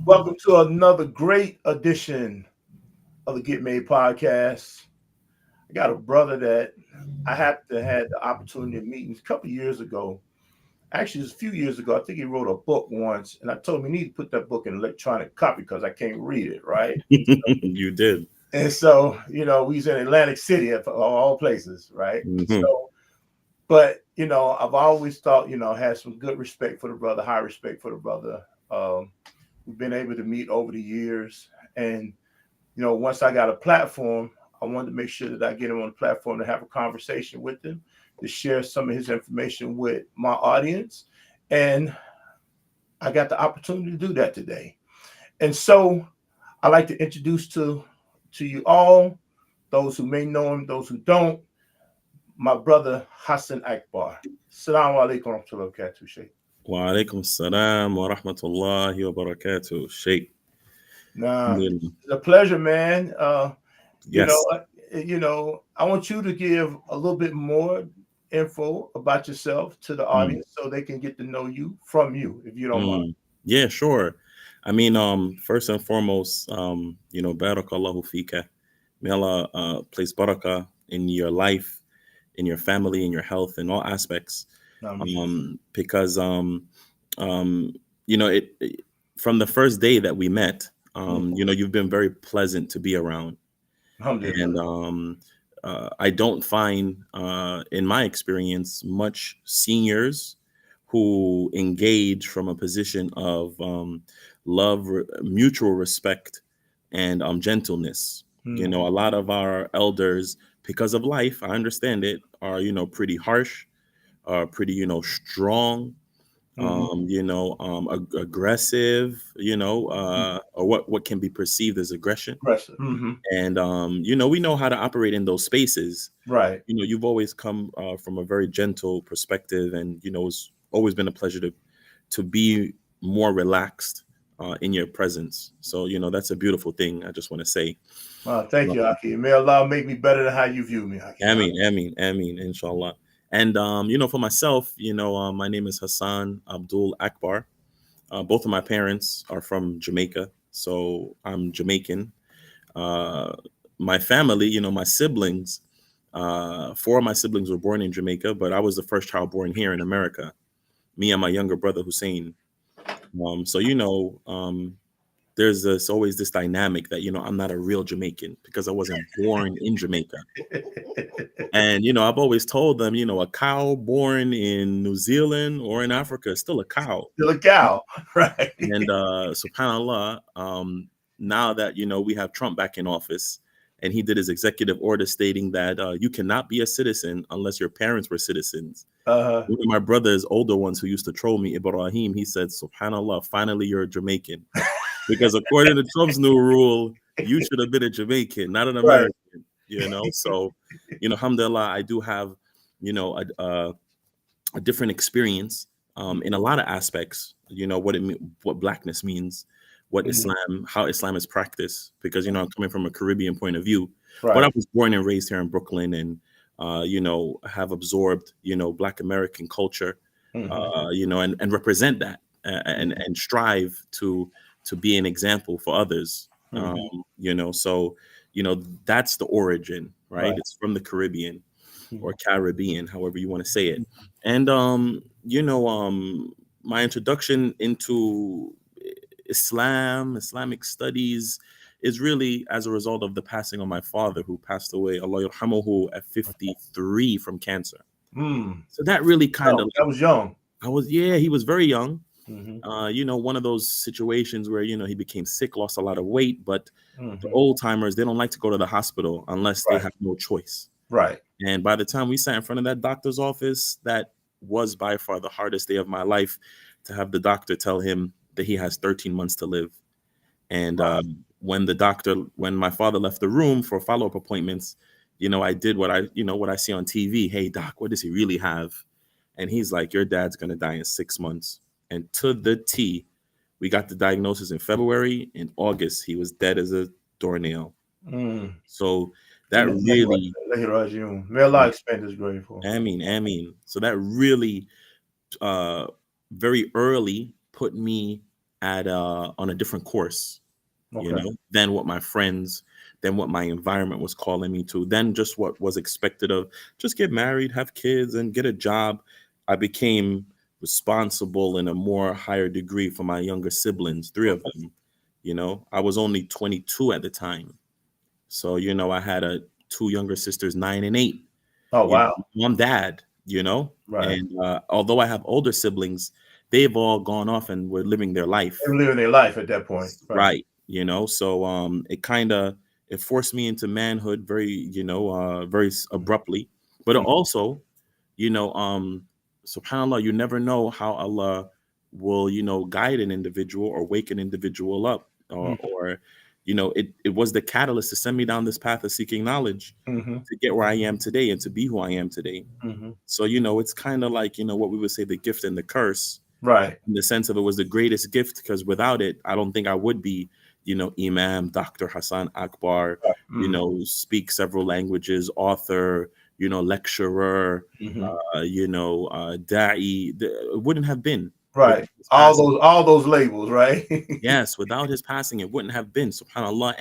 Welcome to another great edition of the Get Made podcast. I got a brother that I had the opportunity of meeting a couple of years ago. Actually, it was a few years ago. I think he wrote a book once, and I told him he need to put that book in electronic copy because I can't read it, right? You did. And so, we was in Atlantic City, of all places, right? Hmm. So, but I've always thought, had some good respect for the brother, high respect for the brother. Um, we've been able to meet over the years, and once I got a platform, I wanted to make sure that I get him on the platform to have a conversation with him, to share some of his information with my audience. And I got the opportunity to do that today. And so I like to introduce to you all, those who may know him, those who don't, my brother Hassan Akbar. Assalamu alaikum wa rahmatullahi wa barakatuh. Wa alaikum salam wa rahmatullahi wa barakatuh. Sheikh. Nah, Alhamdulillah. it's a pleasure, man. You know, Yes. uh, I want you to give a little bit more info about yourself to the Mm, audience so they can get to know you from you, if you don't mind. mm. Yeah, sure. First and foremost, barakallahu fika. May Allah place barakah in your life, in your family, in your health, in all aspects. I mean, Because um, from the first day that we met, you've been very pleasant to be around. alhamdulillah. And I don't find, in my experience, much seniors who engage from a position of love, mutual respect, and gentleness. A lot of our elders, because of life, I understand it, are pretty harsh, pretty strong, Mm-hmm. aggressive, or what can be perceived as aggression. Impressive. Mm-hmm. And we know how to operate in those spaces. Right. You've always come from a very gentle perspective, and it's always been a pleasure to be more relaxed in your presence. So that's a beautiful thing. I just want to say, Thank you, um, Aki. May Allah make me better than how you view me, Aki. Ameen, inshallah. And for myself, my name is Hassan Abdul Akbar. Both of my parents are from Jamaica, so I'm Jamaican. Uh, my family, my siblings, four of my siblings were born in Jamaica, but I was the first child born here in America. Me and my younger brother Hussein. So there's always this dynamic that I'm not a real Jamaican because I wasn't born in Jamaica. And I've always told them, a cow born in New Zealand or in Africa is still a cow. Still a cow, right? And subhanallah, now that we have Trump back in office, and he did his executive order stating that you cannot be a citizen unless your parents were citizens. Uh-huh. One of my brother's older ones who used to troll me, Ibrahim, he said, subhanallah, finally you're a Jamaican. Because according to Trump's new rule, you should have been a Jamaican, not an Right. American. So alhamdulillah, I do have a different experience in a lot of aspects. What blackness means, what Mhm. Islam, how Islam is practiced. Because I'm coming from a Caribbean point of view, but I Right. was born and raised here in Brooklyn, and have absorbed Black American culture, Hmm. and represent that, and strive to be an example for others. Um, Hmm. so that's the origin, right? Right. It's from the Caribbean or Mhm. Caribbean, however you want to say it. And my introduction into Islamic studies is really as a result of the passing of my father, who passed away, Allah yarhamuhu, at 53 from cancer. Mm. So that really kind Oh, of that like, was young. yeah, he was very young. Hmm. One of those situations where he became sick, lost a lot of weight, but the Hmm. old timers, they don't like to go to the hospital unless they Right. have no choice. Right. And by the time we sat in front of that doctor's office, that was by far the hardest day of my life, to have the doctor tell him that he has 13 months to live. And Wow. when my father left the room for follow-up appointments, I did what I see on TV. Hey, doc, what does he really have? And he's like, your dad's going to die in 6 months. And to the T, we got the diagnosis in February. In August, he was dead as a doornail. Mm. So that really, May Allah expand His grave for him. I mean. So that really very early put me at on a different course, Okay. than what my friends, than what my environment was calling me to, than just what was expected of, just get married, have kids, and get a job. I became responsible in a more higher degree for my younger siblings, three of them. I was only 22 at the time. So, I had two younger sisters, 9 and 8. Oh wow. Mom, dad, Right. and although I have older siblings, they've all gone off and were living their They life. were living their life at that point. Right. Right. So it forced me into manhood very, very abruptly. But it Mhm. also, you know, um, subhanAllah, you never know how Allah will, guide an individual or wake an individual up, or it was the catalyst to send me down this path of seeking knowledge Mhm. to get where I am today and to be who I am today. Mhm. So, it's kind of like, what we would say, the gift and the curse, Right. in the sense of it was the greatest gift, because without it, I don't think I would be, Imam, Dr. Hassan Akbar, Right. Mhm. speak several languages, author, lecturer, Mhm. da'i. It wouldn't have been Right. without his passing. All those labels, right? Yes, without his passing, it wouldn't have been, subhanAllah.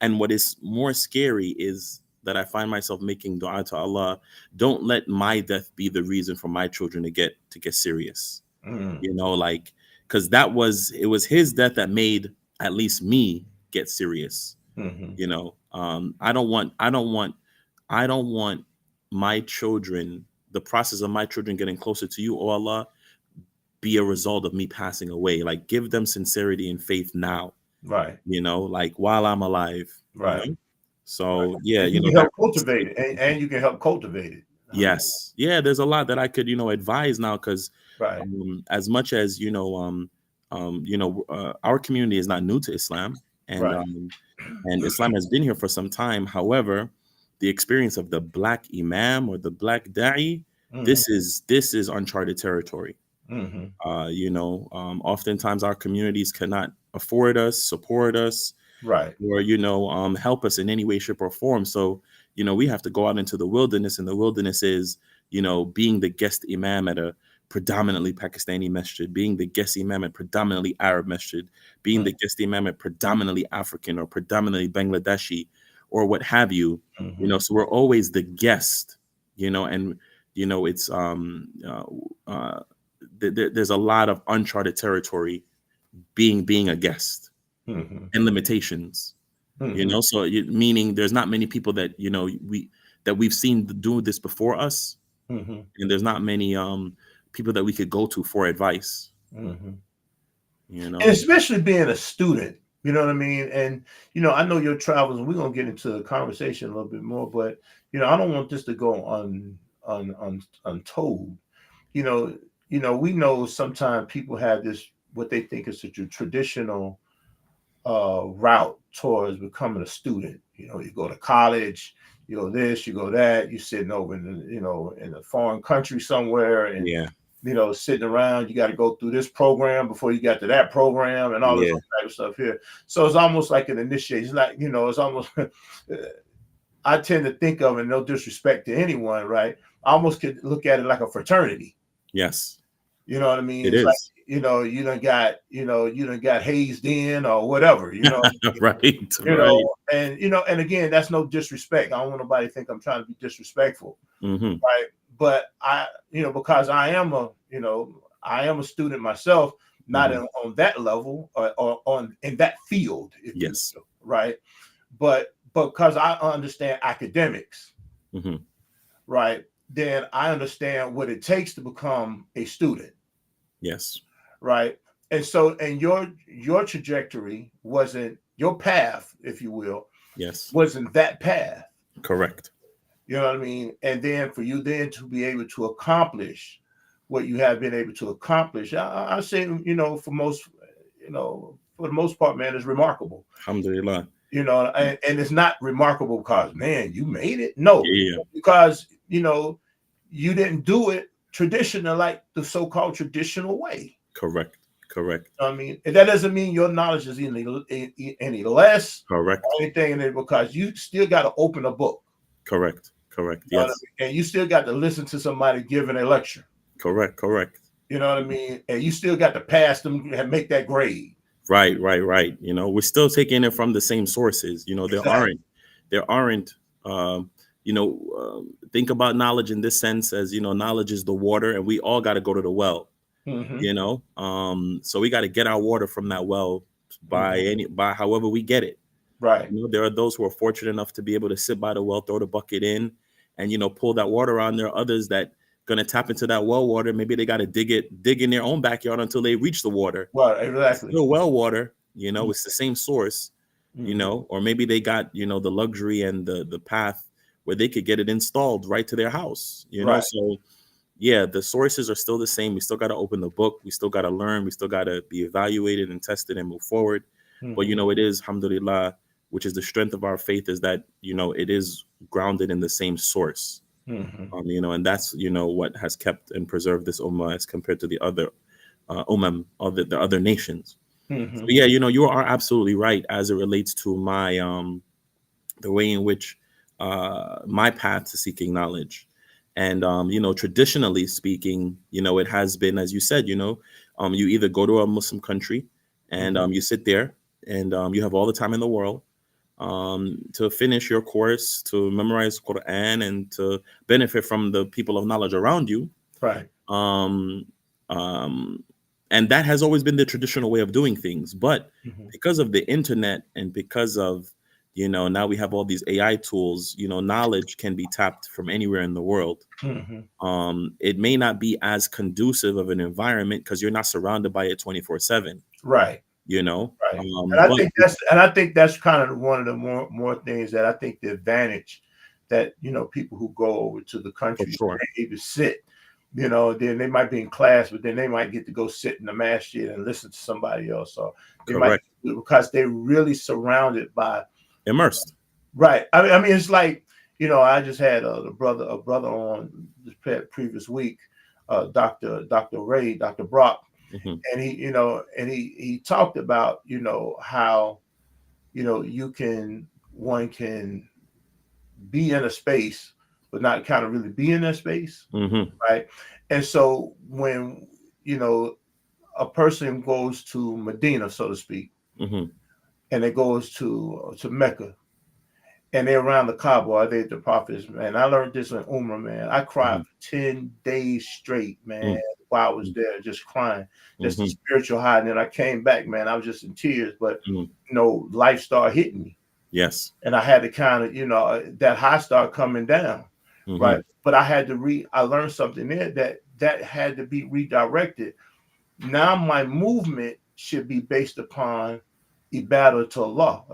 And what is more scary is that I find myself making dua to Allah, don't let my death be the reason for my children to get serious. Mm. Like, because it was his death that made at least me get serious. Mhm. I don't want my children, the process of my children getting closer to you, oh Allah, be a result of me passing away. Like, give them sincerity and faith now, Right. like while I'm alive, Right. Right. so yeah, And you can that help cultivate it, and you can help cultivate it. yes, yeah, there's a lot that I could advise now, because Right. as much as our community is not new to Islam, and Right. um, and Islam has been here for some time. However, the experience of the black imam or the black da'i, Mhm. this is uncharted territory. Mhm. Oftentimes our communities cannot afford us, support us, Right. or help us in any way, shape, or form. So we have to go out into the wilderness, and the wilderness is being the guest imam at a predominantly Pakistani masjid, being the guest imam at predominantly Arab masjid, being Mm. the guest imam at predominantly African or predominantly Bangladeshi, or what have you. Mhm. So we're always the guest, and it's there's a lot of uncharted territory being a guest, Mhm. and limitations, Mhm. so meaning there's not many people that we've seen do this before us, Mhm. and there's not many people that we could go to for advice, Mhm. you And know especially being a student, you know what I mean? And I know your travels, and we're gonna get into the conversation a little bit more, but I don't want this to go untold. You know, we know sometimes people have this what they think is a traditional route towards becoming a student. You go to college, you go this, you go that, you're sitting over in in a foreign country somewhere, and yeah, sitting around. You got to go through this program before you got to that program, and all this yeah, type of stuff here. So it's almost like an initiation. It's like it's almost. I tend to think of it, no disrespect to anyone, right? I almost could look at it like a fraternity. yes, You know what I mean? it It's like is. you done got hazed in or whatever. Right, right. And again, that's no disrespect. I don't want nobody to think I'm trying to be disrespectful, Hmm. right? But because I am a student myself, not Hmm. on that level, or on in that field, if you Yes. will, right? But because I understand academics, Hmm. right, then I understand what it takes to become a student, Yes. right? And your trajectory wasn't your path, if you will, Yes. wasn't that path. Correct. You know what I mean? And then for you then to be able to accomplish what you have been able to accomplish, I say, for the most part, man, is remarkable. Alhamdulillah. And it's not remarkable because, man, you made it. No, Yeah. because you didn't do it traditional, like the so-called traditional way. Correct. Correct. I mean, and that doesn't mean your knowledge is any less Correct. or anything in it, because you still got to open a book. Correct. Correct. You know what I Yes. mean? And you still got to listen to somebody giving a lecture. Correct. Correct. You know what I mean? And you still got to pass them and make that grade. Right, right, right. We're still taking it from the same sources. Exactly. There aren't, think about knowledge in this sense as, knowledge is the water and we all got to go to the well, Hmm. so we got to get our water from that well Hmm. by however we get it. Right. There are those who are fortunate enough to be able to sit by the well, throw the bucket in, and pull that water on. There are others that gonna tap into that well water. Maybe they got to dig in their own backyard until they reach the water. Well, It's exactly. still well water. It's the same source. Hmm. Or maybe they got the luxury and the path where they could get it installed right to their house. Right. So yeah, the sources are still the same. We still got to open the book. We still got to learn. We still got to be evaluated and tested and move forward. But Hmm. it is, alhamdulillah, which is the strength of our faith, is that it is grounded in the same source. Hmm. And that's what has kept and preserved this ummah as compared to the other of the other nations. So Hmm. yeah, you are absolutely right as it relates to my the way in which my path to seeking knowledge. And traditionally speaking, it has been, as you said, you either go to a Muslim country and Hmm. you sit there and you have all the time in the world to finish your course, to memorize Quran, and to benefit from the people of knowledge around you. Right. Um, um, and that has always been the traditional way of doing things. But Hmm. because of the internet and because of now we have all these AI tools, knowledge can be tapped from anywhere in the world. Hmm. It may not be as conducive of an environment because you're not surrounded by it 24/7, Right. Right. but And I think that's kind of one of the more things that I think the advantage that people who go over to the for countries sure, they're able to sit, then they might be in class, but then they might get to go sit in the masjid and listen to somebody else, or they might correct, because they're really surrounded by. immersed. Right. I mean, it's like I just had a brother on the previous week, Doctor Ray, Doctor Brock, Hmm. and he talked about how you can one can be in a space but not kind of really be in that space, Hmm. right? And so when you know a person goes to Medina, so to speak, Hmm. and it goes to Mecca, and they're around the Kaaba, or they the prophets, man. I learned this in Umrah, man. I cried Hmm. for 10 days straight, man, while I was there, just crying, just the Hmm. spiritual high. And then I came back, man. I was just in tears, but Hmm. life started hitting me. Yes. And I had to kind of, that high started coming down, right? Hmm. But I learned something there that had to be redirected. Now my movement should be based upon a battle to Allah,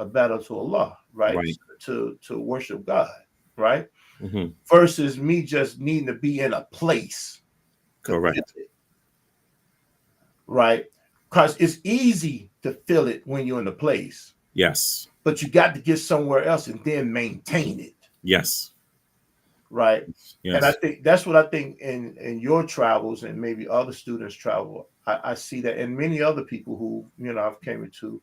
right? Right. To worship God, right? Hmm. Versus me just needing to be in a place to feel Correct. it, right? Because it's easy to feel it when you're in the place, Yes. but you got to get somewhere else and then maintain it, Yes. right? And I Yes. think that's what I think in your travels and maybe other students travel. I see that, and many other people who I've came into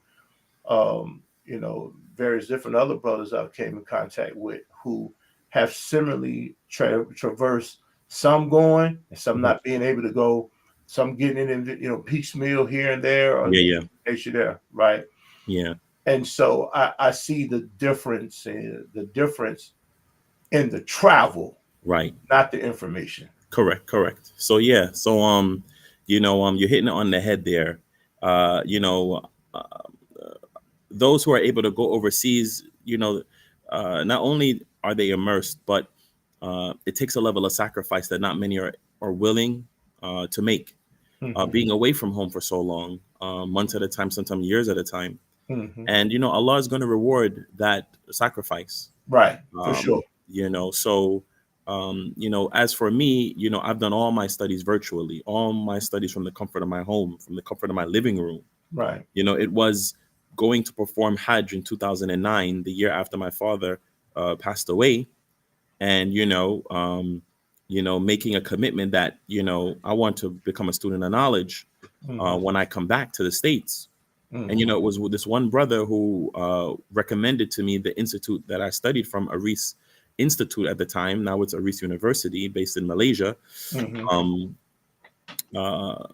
various different other brothers I've came in contact with who have similarly traversed, some going and some Hmm. not being able to go, some getting in, piecemeal here and there, or Yeah. Yeah. nation there, right? Yeah. And so I see the difference in the travel, Right. not the information. Correct. Correct. So yeah. So you're hitting it on the head there. Uh, you know, uh, those who are able to go overseas, not only are they immersed, but it takes a level of sacrifice that not many are willing to make. Hmm. Being away from home for so long, months at a time, sometimes years at a time, Hmm. and Allah is going to reward that sacrifice. Right, for sure. Um, so as for me, I've done all my studies virtually, all my studies from the comfort of my home, from the comfort of my living room. Right. It was going to perform Hajj in 2009, the year after my father passed away, and making a commitment that I want to become a student of knowledge Hmm. when I come back to the States. And Hmm. it was with this one brother who recommended to me the institute that I studied from, Aris Institute at the time. Now it's Aris University, based in Malaysia. Hmm. Um, uh,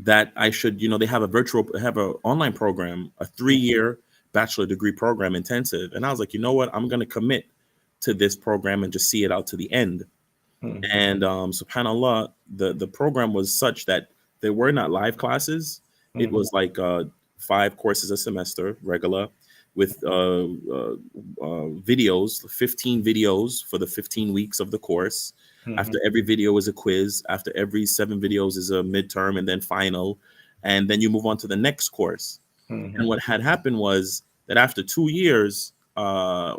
that I should, they have an online program, a 3 year bachelor degree program intensive. And I was like, you know what? I'm going to commit to this program and just see it out to the end. Mhm. And subhanallah, the program was such that there were not live classes. It Mhm. was like 5 courses a semester, regular, with videos, 15 videos for the 15 weeks of the course. Mhm. After every video is a quiz. After every 7 videos is a midterm and then final. And then you move on to the next course. And Mhm. what had happened was that after 2 years,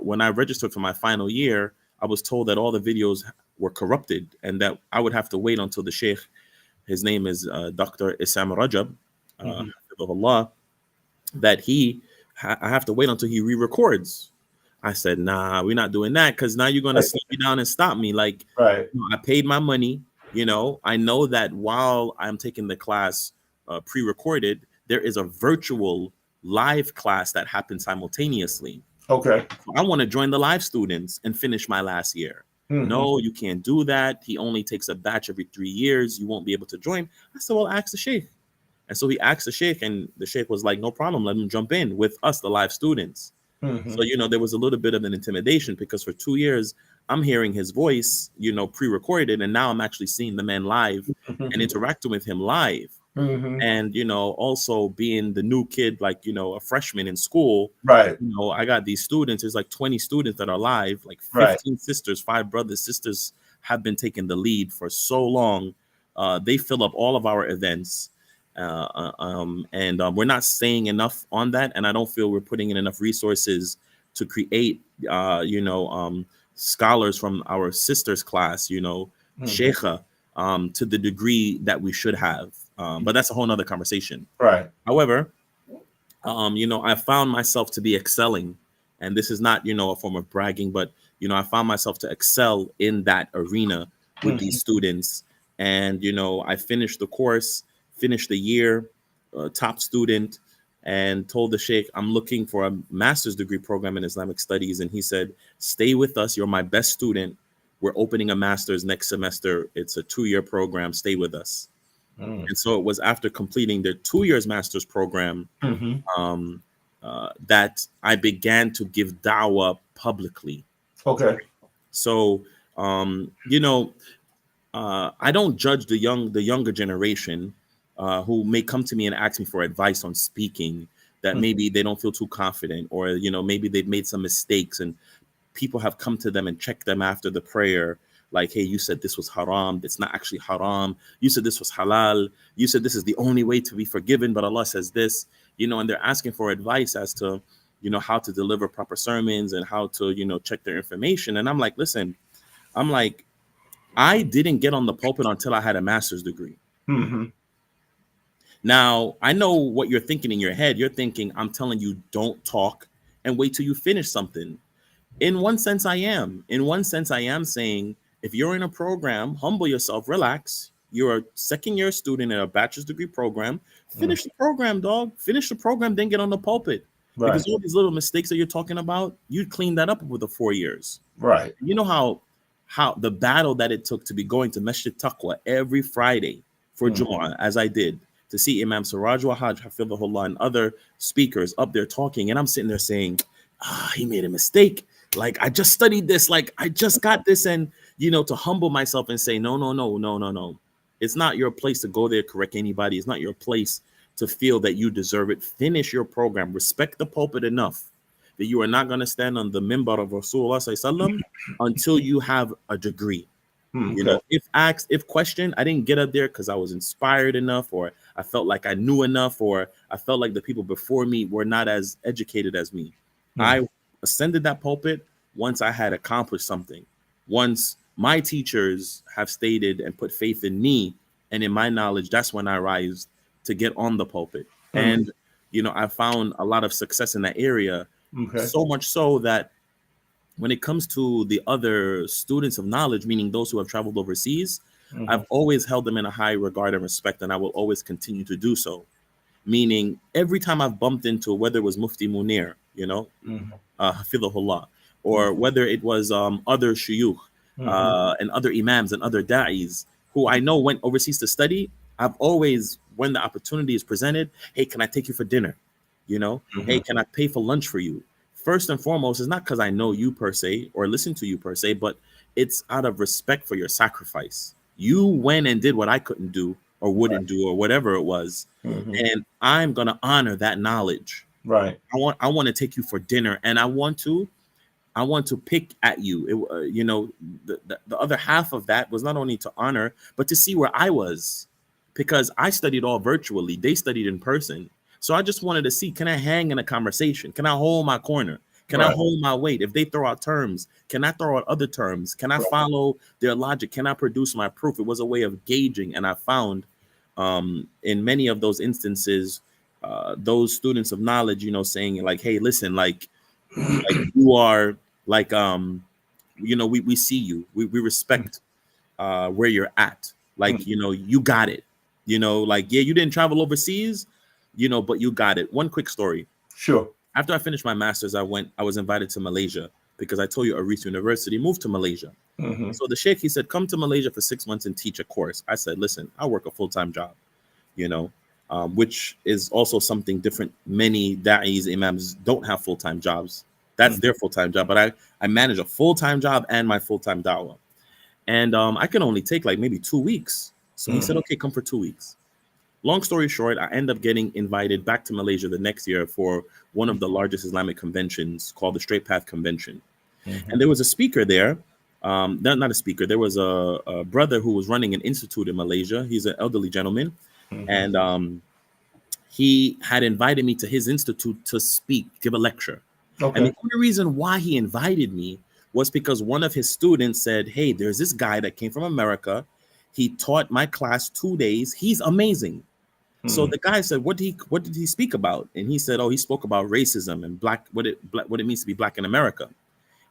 when I registered for my final year, I was told that all the videos were corrupted and that I would have to wait until the sheikh, his name is Dr. Isam Rajab, Mhm. of Allah, that I have to wait until he re-records. I said, nah, we're not doing that because now you're going to Right. slow me down and stop me. Like, Right. I paid my money. I know that while I'm taking the class pre-recorded, there is a virtual live class that happens simultaneously. Okay. So I want to join the live students and finish my last year. Mhm. No, you can't do that. He only takes a batch every 3 years. You won't be able to join. I said, well, ask the sheikh. And so he asked the sheikh, and the sheikh was like, no problem. Let him jump in with us, the live students. So, Mhm. there was a little bit of an intimidation because for 2 years, I'm hearing his voice, pre recorded. And now I'm actually seeing the man live and Mhm. interacting with him live. Mhm. And, also being the new kid, like, a freshman in school, Right. I got these students. There's like 20 students that are live, like Right. 15 sisters, 5 brothers. Sisters have been taking the lead for so long. They fill up all of our events. And we're not saying enough on that. And I don't feel we're putting in enough resources to create, scholars from our sisters class, Mhm. sheikha, to the degree that we should have. But that's a whole nother conversation. Right. However, I found myself to be excelling, and this is not, a form of bragging, but I found myself to excel in that arena with Mhm. these students, and I finished the course, finished the year, top student, and told the sheikh I'm looking for a master's degree program in Islamic studies, and he said, "Stay with us. You're my best student. We're opening a master's next semester. It's a 2 year program. Stay with us." Mhm. And so it was after completing their 2 years master's program Mhm. um, that I began to give dawah publicly. Okay. So, I don't judge the younger generation who may come to me and ask me for advice on speaking. That Mhm. maybe they don't feel too confident, or maybe they've made some mistakes, and people have come to them and checked them after the prayer, like, hey, you said this was haram, it's not actually haram, you said this was halal, you said this is the only way to be forgiven, but Allah says this, and they're asking for advice as to how to deliver proper sermons and how to check their information. And I'm like, listen, I'm like, I didn't get on the pulpit until I had a master's degree. Mhm. Now I know what you're thinking in your head. You're thinking I'm telling you don't talk and wait till you finish something. In one sense, I am. In one sense, I am saying if you're in a program, humble yourself, relax. You're a second year student in a bachelor's degree program. Mhm. Finish the program, dog. Finish the program, then get on the pulpit. Right. Because all these little mistakes that you're talking about, you clean that up with the 4 years. Right. You know how the battle that it took to be going to Masjid Taqwa every Friday for Mhm. Jumu'ah, as I did, to see Imam Siraj Wahaj, Hafidhullah, and other speakers up there talking. And I'm sitting there saying, he made a mistake. Like, I just studied this. Like, I just got this. And, to humble myself and say, no, no, no, no, no, no. It's not your place to go there, correct anybody. It's not your place to feel that you deserve it. Finish your program. Respect the pulpit enough that you are not going to stand on the mimbar of Rasulullah Sallallahu until you have a degree. Okay. If asked, if questioned, I didn't get up there because I was inspired enough, or I felt like I knew enough, or I felt like the people before me were not as educated as me. Mhm. I ascended that pulpit once I had accomplished something. Once my teachers have stated and put faith in me and in my knowledge, that's when I rise to get on the pulpit. Mhm. And, I found a lot of success in that area, Okay. so much so that when it comes to the other students of knowledge, meaning those who have traveled overseas, I've Mhm. always held them in a high regard and respect, and I will always continue to do so. Meaning, every time I've bumped into, whether it was Mufti Munir, Mhm. Hafidhullah, Mhm. or whether it was other shuyukh Mhm. and other imams and other da'is who I know went overseas to study, I've always, when the opportunity is presented, hey, can I take you for dinner? You know, hey, Mhm. can I pay for lunch for you? First and foremost, it's not because I know you per se or listen to you per se, but it's out of respect for your sacrifice. You went and did what I couldn't do or wouldn't do or whatever it was, Mhm. and I'm gonna honor that knowledge. Right. I want to take you for dinner, and I want to pick at you. The other half of that was not only to honor, but to see where I was, because I studied all virtually. They studied in person. So I just wanted to see, can I hang in a conversation? Can I hold my corner? Can I Right. hold my weight? If they throw out terms, can I throw out other terms? Can I Right. follow their logic? Can I produce my proof? It was a way of gauging. And I found in many of those instances, those students of knowledge, saying like, hey, listen, like you are like we see you, we respect where you're at, like Mhm. you got it, like yeah, you didn't travel overseas, but you got it. One quick story: Sure. after I finished my master's, I was invited to Malaysia, because I told you Aris University moved to Malaysia. Mhm. So the sheikh, he said, come to Malaysia for 6 months and teach a course. I said, listen, I work a full-time job, you know, which is also something different. Many da'is, imams don't have full-time jobs. That's Mhm. their full-time job. But I manage a full-time job and my full-time da'wah. And I can only take like maybe 2 weeks. So he said, Mhm. okay, come for 2 weeks. Long story short, I end up getting invited back to Malaysia the next year for one of the largest Islamic conventions called the Straight Path Convention. And Mhm. there was a speaker there. Not a speaker. There was a brother who was running an institute in Malaysia. He's an elderly gentleman, Mhm. and he had invited me to his institute to speak, give a lecture. And Okay. the only reason why he invited me was because one of his students said, "Hey, there's this guy that came from America. He taught my class 2 days. He's amazing." So Mhm. the guy said, what did he speak about?" And he said, "Oh, he spoke about racism and what it means to be black in America."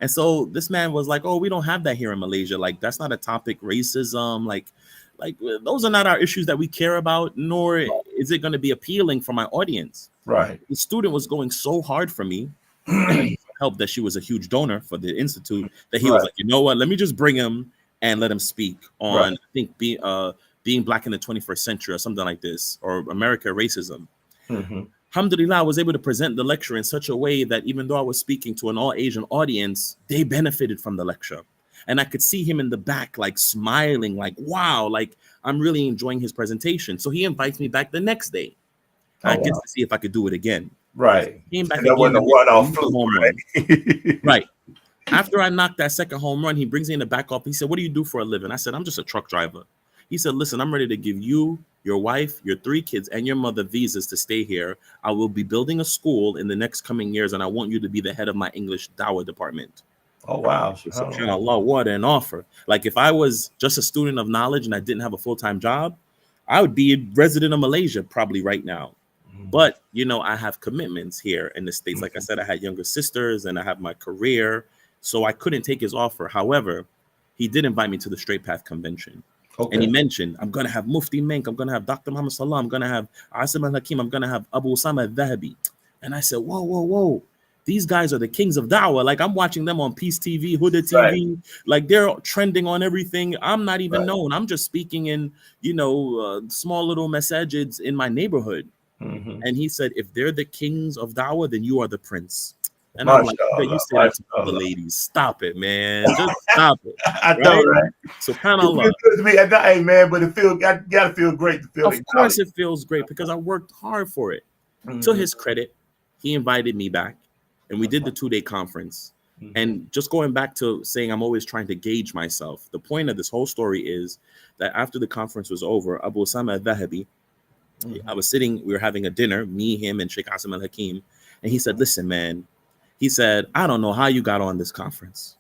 And so this man was like, "Oh, we don't have that here in Malaysia. Like that's not a topic. Racism, like those are not our issues that we care about. Nor is it going to be appealing for my audience." Right. The student was going so hard for me, and it helped that she was a huge donor for the institute, that he was Right. like, "You know what? Let me just bring him and let him speak Right. on, I think, being black in the 21st century or something like this, or America racism." Mhm. Alhamdulillah, I was able to present the lecture in such a way that even though I was speaking to an all Asian audience, they benefited from the lecture. And I could see him in the back, like smiling, like, wow, like I'm really enjoying his presentation. So he invites me back the next day. Oh I guess wow. to see if I could do it again. Right. Came back And that again wasn't the a next day, one-off another fluke, home run. right? Right. After I knocked that second home run, he brings me in the back office. He said, "What do you do for a living?" I said, "I'm just a truck driver." He said, "Listen, I'm ready to give you, your wife, your 3 kids, and your mother visas to stay here. I will be building a school in the next coming years, and I want you to be the head of my English Dawah department." Oh wow. SubhanAllah. SubhanAllah, what an offer. Like if I was just a student of knowledge and I didn't have a full-time job, I would be a resident of Malaysia probably right now. Mhm. But I have commitments here in the States. Like I Mhm. said, I had younger sisters and I have my career. So I couldn't take his offer. However, he did invite me to the Straight Path Convention. And he Okay. mentioned, I'm gonna have Mufti Menk, I'm gonna have Dr. Muhammad Salah, I'm gonna have Asim al Hakim, I'm gonna have Abu Osama al Dhahabi. And I said, whoa, whoa, whoa. These guys are the kings of da'wah. Like I'm watching them on Peace TV, Huda Right. TV. Like they're trending on everything. I'm not even Right. known. I'm just speaking in, small little messages in my neighborhood. Mhm. And he said, if they're the kings of Dawah, then you are the prince. And I'm like, you MashaAllah. say that to all the MashaAllah. ladies. Stop it, man. Just stop it. I know, Right? right? It SubhanAllah. feels good to me. Hey, man, but it feel gotta feel great to feel Of course acknowledged. it feels great because I worked hard for it. To Mhm. his credit, he invited me back and we did the 2-day conference. Mhm. And just going back to saying I'm always trying to gauge myself, the point of this whole story is that after the conference was over, Abu Osama al-Dhahabi, I Mhm. was sitting, we were having a dinner, me, him, and Sheikh Asim al Hakim. And he said, listen, man, he said, I don't know how you got on this conference.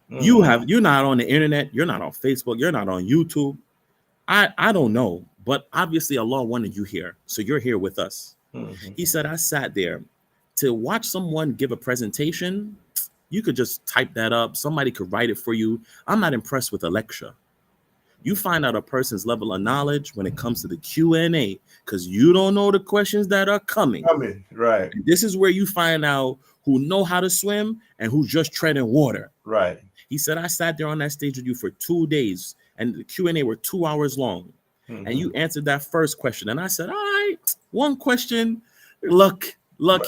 Mhm. You're not on the internet, you're not on Facebook, you're not on YouTube. I don't know, but obviously Allah wanted you here. So you're here with us. Mhm. He said, I sat there to watch someone give a presentation. You could just type that up. Somebody could write it for you. I'm not impressed with a lecture. You find out a person's level of knowledge when it comes to the Q&A, because you don't know the questions that are coming. Coming. Right. And this is where you find out who know how to swim and who just treading water. Right. He said, I sat there on that stage with you for 2 days. and the Q&A were 2 hours long, and you answered that first question, and I said, all right, one question, luck,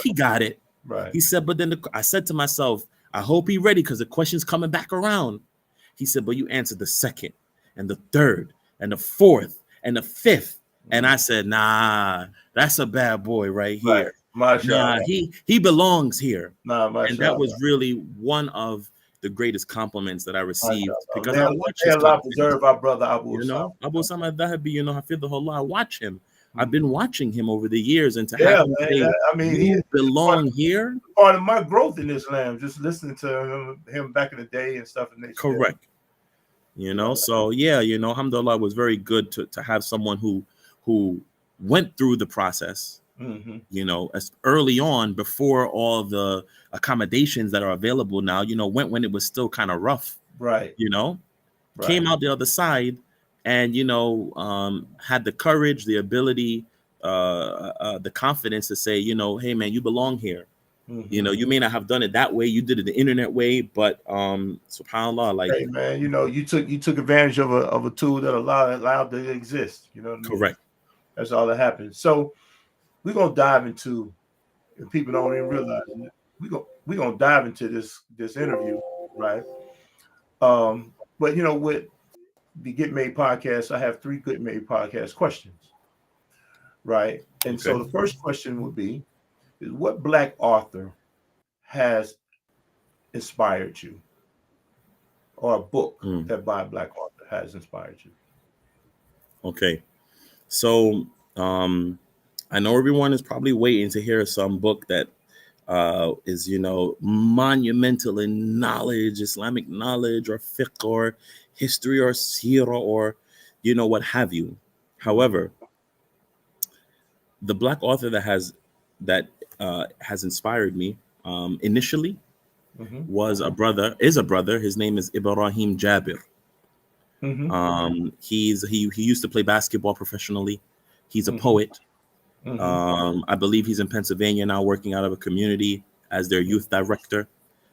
he got it. Right. He said, but then I said to myself, I hope he ready because the question's coming back around. He said, but you answered the second and the third and the fourth and the fifth. And I said, nah, that's a bad boy right Right. here. Mashallah. Nah, he belongs here. Nah, And mashallah. that was really one of the greatest compliments that I received, because May I watch his Allah content. preserve our brother Abu You know, Abu Sama Dahabi, you know, Hafidhullah, I watch him. I've Mhm. been watching him over the years, and to Yeah, have him man. say, I mean, you belong here, part of my growth in Islam, just listening to him back in the day and stuff. And correct. You know, so yeah, you know, alhamdulillah, was very good to have someone who went through the process, you know, as early on, before all the accommodations that are available now, you know, went when it was still kind of rough, Right. you know, Right. came out the other side, and, you know, had the courage, the ability, the confidence to say, you know, hey man, you belong here. You know, you may not have done it that way, you did it the internet way, but subhanallah, like, Hey man, you know, you took advantage of a tool that allowed to exist. You know what I mean? correct. That's all that happened. So we're gonna dive into, if people don't even realize it, we're gonna dive into this interview, right? But you know, with the Get Made podcast, I have 3 Get Made podcast questions, right? And so Okay. the first question would be, is what Black author has inspired you, or a book that by a Black author has inspired you? Okay. So I know everyone is probably waiting to hear some book that is, you know, monumental in knowledge, Islamic knowledge, or fiqh, or history, or seerah, or, you know, what have you. However, the Black author that has inspired me initially is a brother. His name is Ibrahim Jabir. He used to play basketball professionally. He's a poet. I believe he's in Pennsylvania now, working out of a community as their youth director.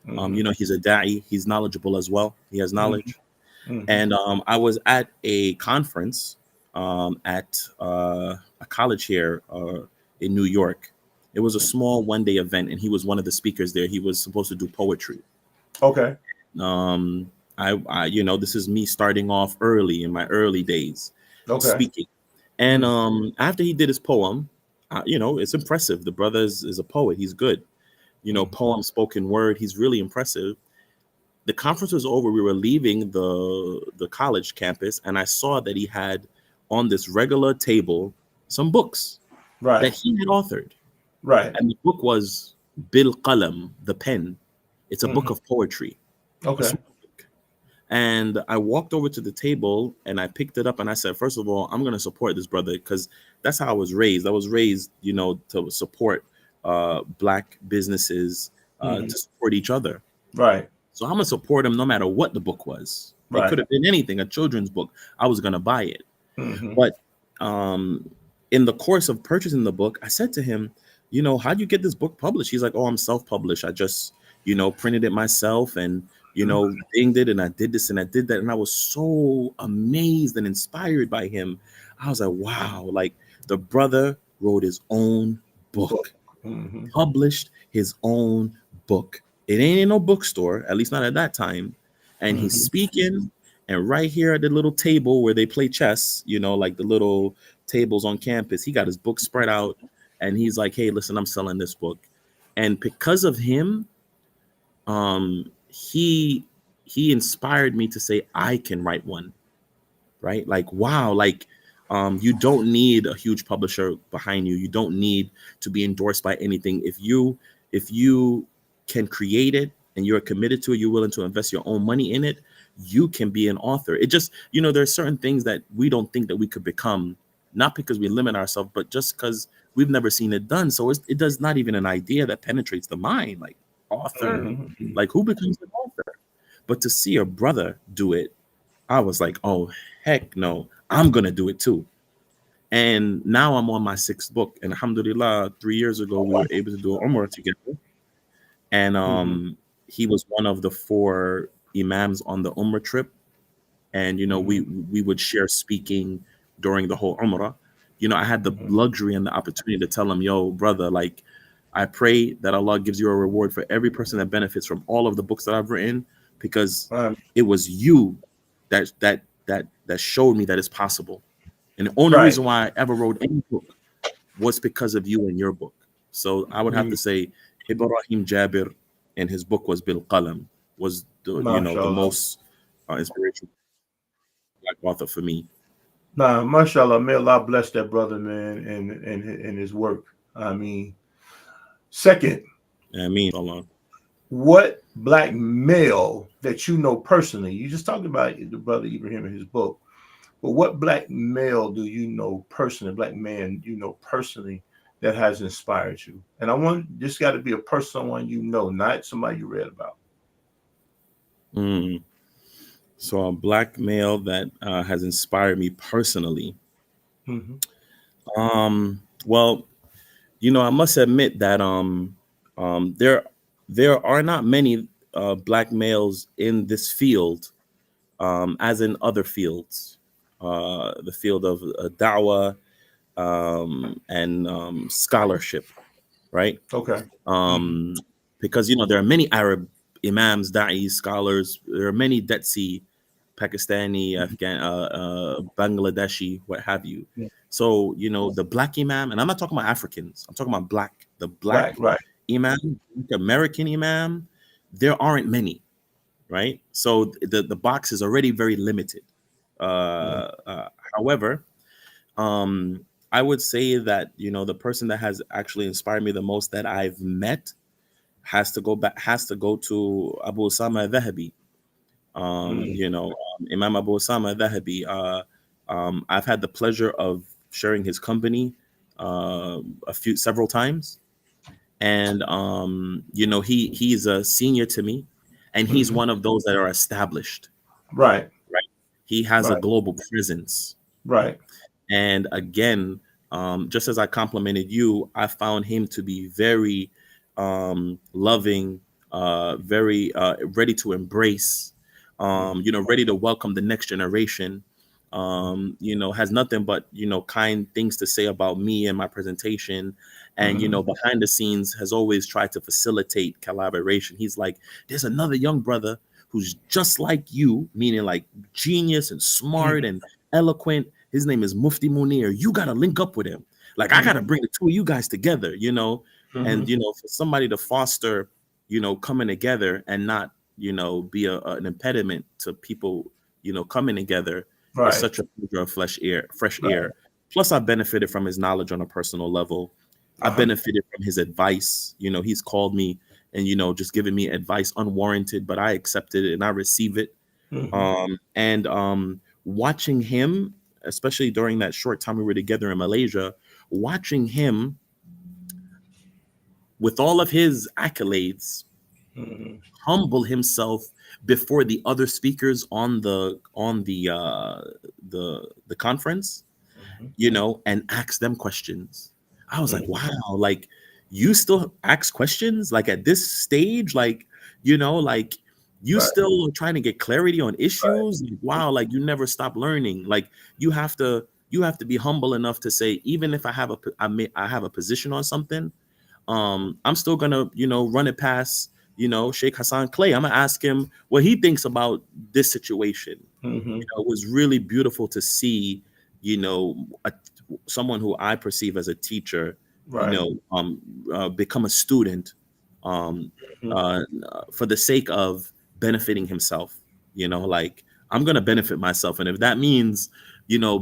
You know, he's a da'i. He's knowledgeable as well. He has knowledge. And I was at a conference at a college here in New York. It was a small one-day event, and he was one of the speakers there. He was supposed to do poetry. Okay. I you know, this is me starting off early in my early days speaking. And after he did his poem, you know, it's impressive. The brother is a poet. He's good. You know, poem, spoken word. He's really impressive. The conference was over. We were leaving the college campus, and I saw that he had on this regular table some books that he had authored. Right. And the book was Bil Qalam, the pen. It's a book of poetry. Okay. And I walked over to the table and I picked it up and I said, first of all, I'm going to support this brother, because that's how I was raised. I was raised, you know, to support Black businesses, to support each other. Right. So I'm going to support him no matter what the book was. It could have been anything, a children's book. I was going to buy it. But in the course of purchasing the book, I said to him, you know, how'd you get this book published? He's like, oh, I'm self-published. I just, you know, printed it myself and, you know, dinged it, and I did this and I did that. And I was so amazed and inspired by him. I was like, wow, like the brother wrote his own book, published his own book. It ain't in no bookstore, at least not at that time. And he's speaking, and right here at the little table where they play chess, you know, like the little tables on campus, he got his book spread out, and he's like, hey, listen, I'm selling this book. And because of him, he inspired me to say I can write one, right? Like, wow, like you don't need a huge publisher behind you. You don't need to be endorsed by anything. If you can create it and you're committed to it, you're willing to invest your own money in it, you can be an author. It just, you know, there's certain things that we don't think that we could become, not because we limit ourselves, but just because we've never seen it done. So it does not even an idea that penetrates the mind, like author, like who becomes an author? But to see a brother do it, I was like, oh, heck no, I'm going to do it too. And now I'm on my 6th book. And alhamdulillah, 3 years ago, we were able to do Umrah together. And he was one of the 4 imams on the Umrah trip. and we would share speaking during the whole Umrah. I had the Mhm. luxury and the opportunity to tell him, yo, brother, like, I pray that Allah gives you a reward for every person that benefits from all of the books that I've written, because Right. it was you that showed me that it's possible. And the only Right. reason why I ever wrote any book was because of you and your book. So I would have Mhm. to say Ibrahim Jabir, and his book was Bil Qalam, was the Mashallah. most inspirational black author for me. Nah, mashallah, may Allah bless that brother, man, and his work. I mean, second, I mean, Allah. what black male that you know personally, you just talked about the brother Ibrahim in his book, but what black male do you know personally, black man you know personally that has inspired you? And I want this got to be a personal one you know, not somebody you read about. Mm. So a black male that has inspired me personally. Mm-hmm. Well, I must admit that there are not many black males in this field, as in other fields, the field of da'wah, and scholarship, right? Okay. Mm-hmm. Um, because there are many Arab imams, da'is, scholars. There are many Dead Sea, Pakistani, Afghan, Bangladeshi, what have you. Yeah. So the black imam, and I'm not talking about Africans. I'm talking about the Black, black right. imam, the American imam. There aren't many, right? So the box is already very limited. Mm-hmm. However, I would say that the person that has actually inspired me the most that I've met has to go to Abu Osama Dhahabi. Imam Abu Osama Dhahabi. I've had the pleasure of sharing his company several times, and he's a senior to me, and he's Mm-hmm. one of those that are established. Right. Right, he has a Right. global presence. Right. And again, just as I complimented you, I found him to be very loving, very ready to embrace, ready to welcome the next generation. Has nothing but kind things to say about me and my presentation, and Mm-hmm. behind the scenes has always tried to facilitate collaboration. He's like, there's another young brother who's just like you, meaning like genius and smart and eloquent. His name is Mufti Munir. You got to link up with him. Like, I got to Mm-hmm. bring the two of you guys together, and, Mm-hmm. for somebody to foster, coming together and not, be an impediment to people, coming together is Right. such a pleasure of fresh Right. air. Plus, I benefited from his knowledge on a personal level. I Uh-huh. benefited from his advice. He's called me and, just given me advice unwarranted, but I accepted it and I receive it. Mm-hmm. And watching him, especially during that short time we were together in Malaysia, watching him with all of his accolades Mm-hmm. humble himself before the other speakers on the conference, Mm-hmm. and ask them questions. I was like, Mm-hmm. wow, like, you still ask questions like at this stage, like, like, you Right. still trying to get clarity on Right. issues. Like, wow, like, you never stop learning. Like, you have to be humble enough to say, even if I have a position on something, I'm still gonna, run it past, Sheikh Hassan Clay. I'm gonna ask him what he thinks about this situation. Mm-hmm. It was really beautiful to see, someone who I perceive as a teacher, Right. become a student, um, Mm-hmm. for the sake of benefiting himself. Like, I'm gonna benefit myself, and if that means,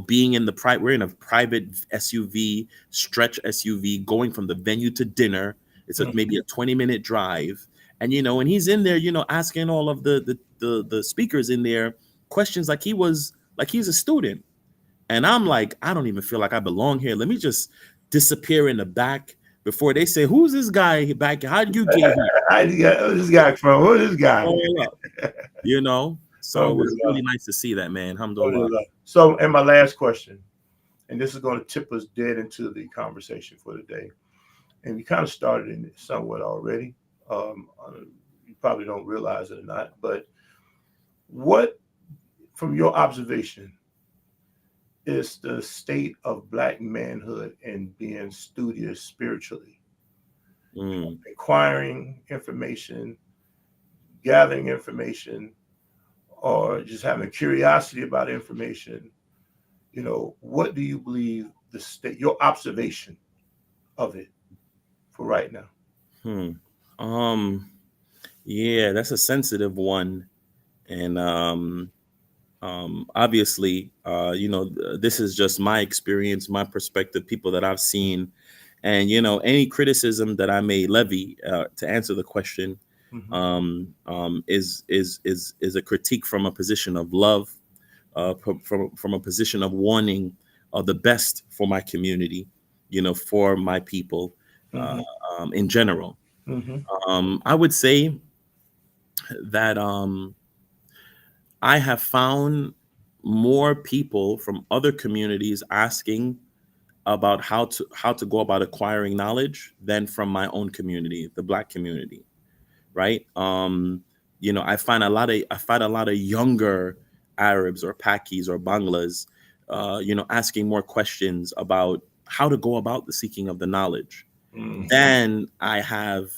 being in we're in a private SUV, stretch SUV, going from the venue to dinner. It's maybe a 20-minute drive, and and he's in there, asking all of the speakers in there questions like he's a student. And I'm like, I don't even feel like I belong here. Let me just disappear in the back before they say, "Who's this guy back here? How did you get here?" I got this guy from who this guy? All up, So it was Alhamdulillah. really nice to see that, man. Alhamdulillah. Alhamdulillah. So, and my last question, and this is going to tip us dead into the conversation for today. And we kind of started in it somewhat already. Um, you probably don't realize it or not, but what from your observation, is the state of black manhood and being studious spiritually, Mm, acquiring information, gathering information, or just having curiosity about information? What do you believe the state, your observation of it for right now? hmm. Um, yeah, that's a sensitive one, and obviously, this is just my experience, my perspective, people that I've seen, and any criticism that I may levy to answer the question Mm-hmm. is a critique from a position of love, from a position of wanting the best for my community, for my people, uh, Mm-hmm. in general. Mm-hmm. I would say that I have found more people from other communities asking about how to go about acquiring knowledge than from my own community, the Black community, right? I find a lot of younger Arabs or Pakis or Banglas, asking more questions about how to go about the seeking of the knowledge than I have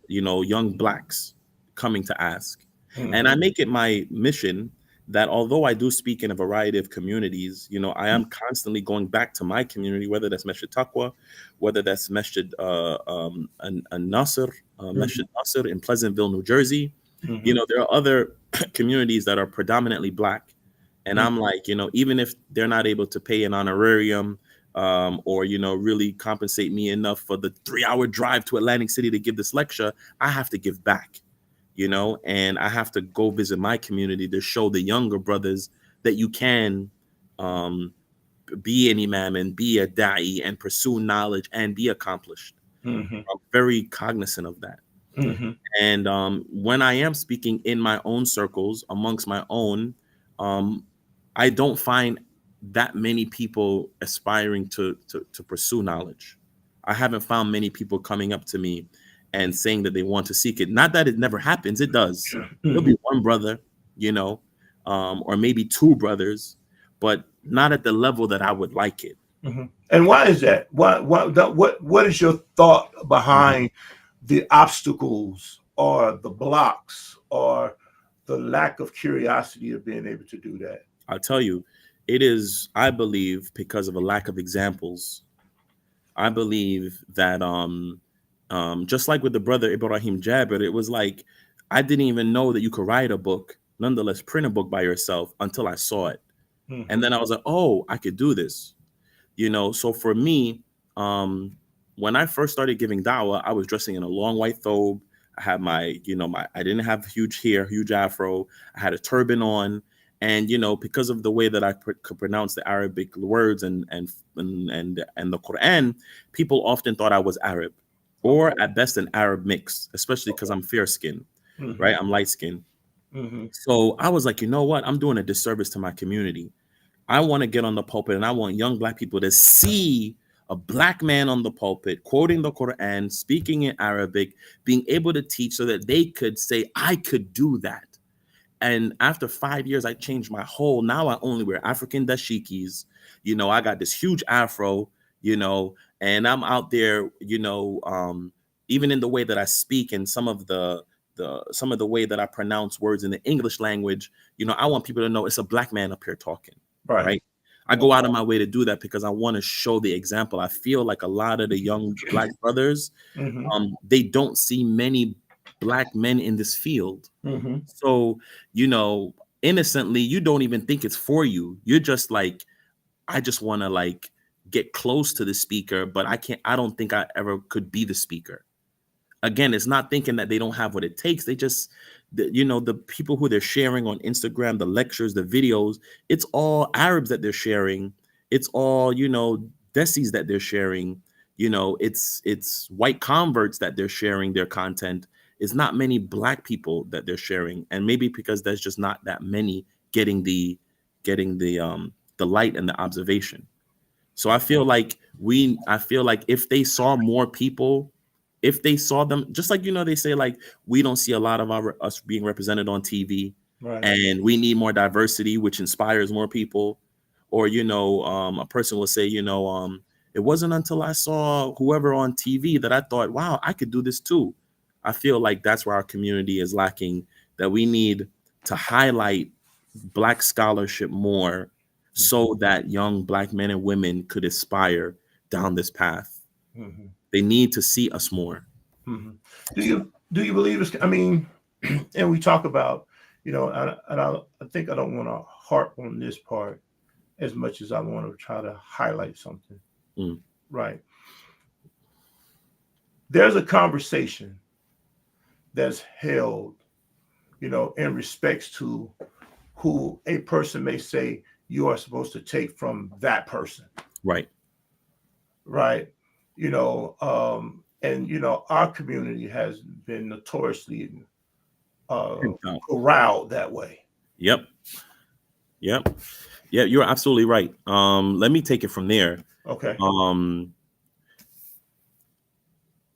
young blacks coming to ask. And I Mm-hmm. make it my mission that although I do speak in a variety of communities, I am constantly going back to my community, whether that's Masjid Taqwa, whether that's Masjid Nasr, Mm-hmm. Masjid Nasr in Pleasantville, New Jersey. Mm-hmm. There are other communities that are predominantly black. And I'm like, even if they're not able to pay an honorarium, or really compensate me enough for the 3-hour drive to Atlantic City to give this lecture, I have to give back, and I have to go visit my community to show the younger brothers that you can um, be an imam and be a da'i and pursue knowledge and be accomplished. Mm-hmm. I'm very cognizant of that. Mm-hmm. And when I am speaking in my own circles amongst my own, um, I don't find that many people aspiring to pursue knowledge. I haven't found many people coming up to me and saying that they want to seek it. Not that it never happens; it does. There'll Mm-hmm. be one brother, or maybe two brothers, but not at the level that I would like it. Mm-hmm. And why is that? What is your thought Mhm. behind the obstacles or the blocks or the lack of curiosity of being able to do that? I'll tell you, it is, I believe, because of a lack of examples. I believe that just like with the brother Ibrahim Jabir, it was like I didn't even know that you could write a book, nonetheless print a book by yourself until I saw it. Mm-hmm. And then I was like, oh, I could do this. So for me, um, when I first started giving dawah, I was dressing in a long white thobe. I had I didn't have huge hair, huge afro. I had a turban on, and because of the way that I could pronounce the Arabic words and the Quran, people often thought I was Arab, or at best an Arab mix, especially because I'm fair skinned, Mm-hmm. right? I'm light skinned. Mm-hmm. So I was like, you know what? I'm doing a disservice to my community. I want to get on the pulpit and I want young black people to see a black man on the pulpit quoting the Quran, speaking in Arabic, being able to teach so that they could say, I could do that. And after 5 years, I changed my whole. Now I only wear African dashikis. I got this huge afro, and I'm out there, even in the way that I speak and some of the way that I pronounce words in the English language, I want people to know it's a black man up here talking, Right. right? I go out of my way to do that because I want to show the example. I feel like a lot of the young black brothers, Mm-hmm. they don't see many black men in this field. Mm-hmm. So, you know, innocently, you don't even think it's for you. You're just like, I just want to like get close to the speaker, but I don't think I ever could be the speaker. Again, it's not thinking that they don't have what it takes. They just, the people who they're sharing on Instagram, the lectures, the videos, it's all Arabs that they're sharing. It's all, Desis that they're sharing. It's white converts that they're sharing their content. It's not many black people that they're sharing. And maybe because there's just not that many getting the light and the observation. So I feel like if they saw more people, if they saw them, just like they say like we don't see a lot of us being represented on TV. Right. and we need more diversity, which inspires more people. Or a person will say, it wasn't until I saw whoever on TV that I thought, wow, I could do this too. I feel like that's where our community is lacking, that we need to highlight Black scholarship more so that young Black men and women could aspire down this path. Mm-hmm. They need to see us more. Mm-hmm. Do you believe it's? I mean, and we talk about, I think I don't want to harp on this part as much as I want to try to highlight something. Mm. Right. There's a conversation that's held, in respects to who a person may say you are supposed to take from that person. Right. Right. And our community has been notoriously uh, corralled that way. Yep. Yep. Yeah, you're absolutely right. Let me take it from there. Okay.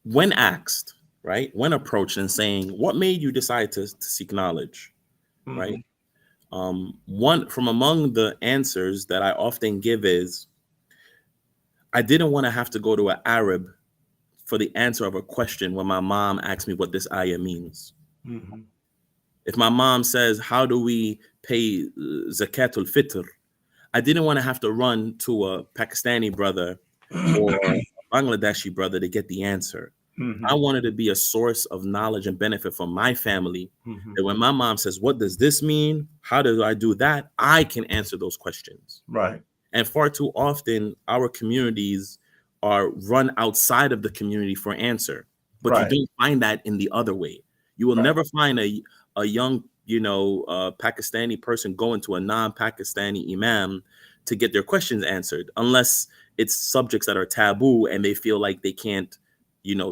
When asked, right, when approached and saying, what made you decide to seek knowledge, Mm-hmm. right? One from among the answers that I often give is, I didn't want to have to go to an Arab for the answer of a question when my mom asked me what this ayah means. Mm-hmm. If my mom says, how do we pay zakatul fitr? I didn't want to have to run to a Pakistani brother or a Bangladeshi brother to get the answer. Mm-hmm. I wanted to be a source of knowledge and benefit for my family. Mm-hmm. That when my mom says, what does this mean? How do I do that? I can answer those questions. Right. And far too often, our communities are run outside of the community for answer. But you Right. don't find that in the other way. You will Right. never find a young, Pakistani person going to a non-Pakistani imam to get their questions answered, unless it's subjects that are taboo and they feel like they can't,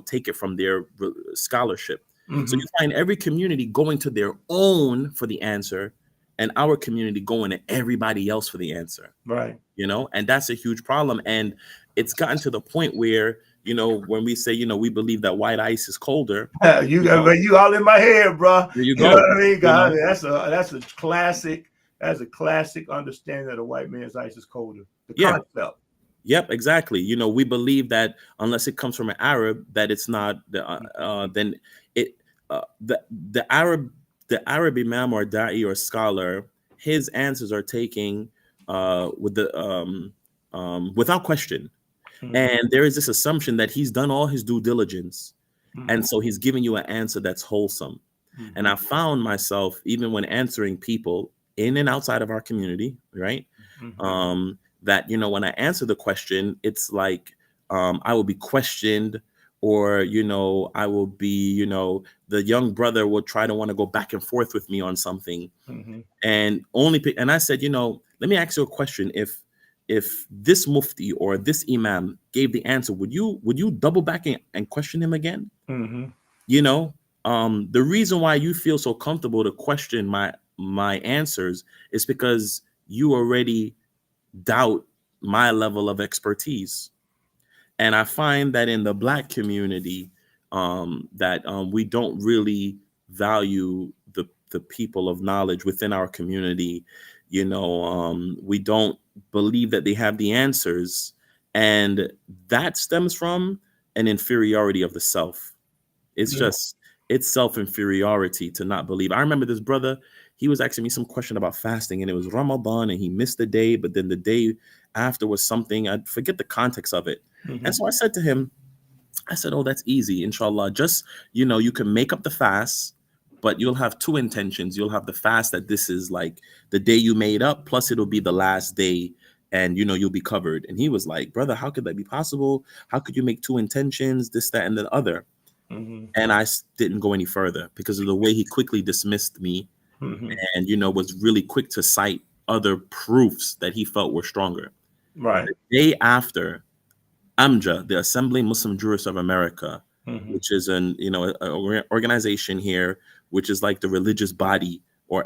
take it from their scholarship. Mm-hmm. So you find every community going to their own for the answer, and our community going to everybody else for the answer. Right. And that's a huge problem. And it's gotten to the point where, when we say, we believe that white ice is colder. You all in my head, bro. There you You know go. what I mean? God, that's a classic. That's a classic understanding that a white man's ice is colder. The concept. Yep, exactly. We believe that unless it comes from an Arab, that it's not. Then it the Arab imam or da'i or scholar, his answers are taking with the without question. Mm-hmm. And there is this assumption that he's done all his due diligence. Mm-hmm. And so he's giving you an answer that's wholesome. Mm-hmm. And I found myself, even when answering people in and outside of our community, right? Mm-hmm. That, when I answer the question, it's like I will be questioned, or, I will be, the young brother will try to want to go back and forth with me on something. Mm-hmm. And I said, let me ask you a question. If this mufti or this imam gave the answer, would you double back and question him again? Mm-hmm. The reason why you feel so comfortable to question my answers is because you already doubt my level of expertise. And I find that in the Black community, that we don't really value the people of knowledge within our community. We don't believe that they have the answers, and that stems from an inferiority of the self. It's self-inferiority to not believe. I remember this brother, he was asking me some question about fasting, and it was Ramadan, and he missed the day, but then the day after was something, I forget the context of it. Mm-hmm. And so I said to him, oh, that's easy, inshallah. Just, you can make up the fast, but you'll have two intentions. You'll have the fast that this is like the day you made up, plus it'll be the last day, and, you'll be covered. And he was like, brother, how could that be possible? How could you make two intentions, this, that, and the other? Mm-hmm. And I didn't go any further because of the way he quickly dismissed me, Mm-hmm. and, was really quick to cite other proofs that he felt were stronger. Right. The day after, AMJA, the Assembly Muslim Jurists of America, Mm-hmm. which is an organization here, which is like the religious body or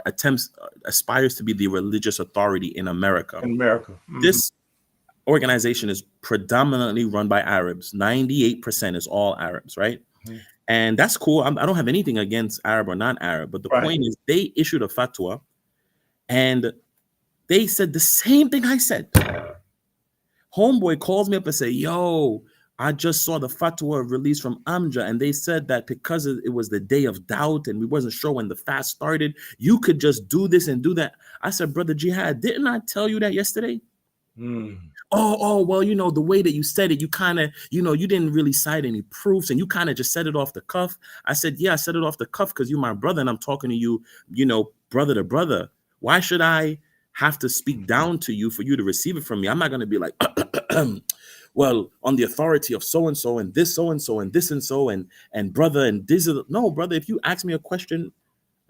aspires to be the religious authority in America. In America. Mm-hmm. This organization is predominantly run by Arabs. 98% is all Arabs, right? Mm-hmm. And that's cool. I don't have anything against Arab or non-Arab, but the Right. point is they issued a fatwa and they said the same thing I said. Homeboy calls me up and say, yo, I just saw the fatwa released from Amja, and they said that because it was the day of doubt and we wasn't sure when the fast started, you could just do this and do that. I said, brother Jihad, didn't I tell you that yesterday? Mm. Well, the way that you said it, you kind of, you didn't really cite any proofs and you kind of just said it off the cuff. I said, yeah, I said it off the cuff because you're my brother and I'm talking to you, brother to brother. Why should I have to speak down to you for you to receive it from me? I'm not going to be like, well, on the authority of so and so and this so and so and this and so and brother and this. No, brother, if you ask me a question,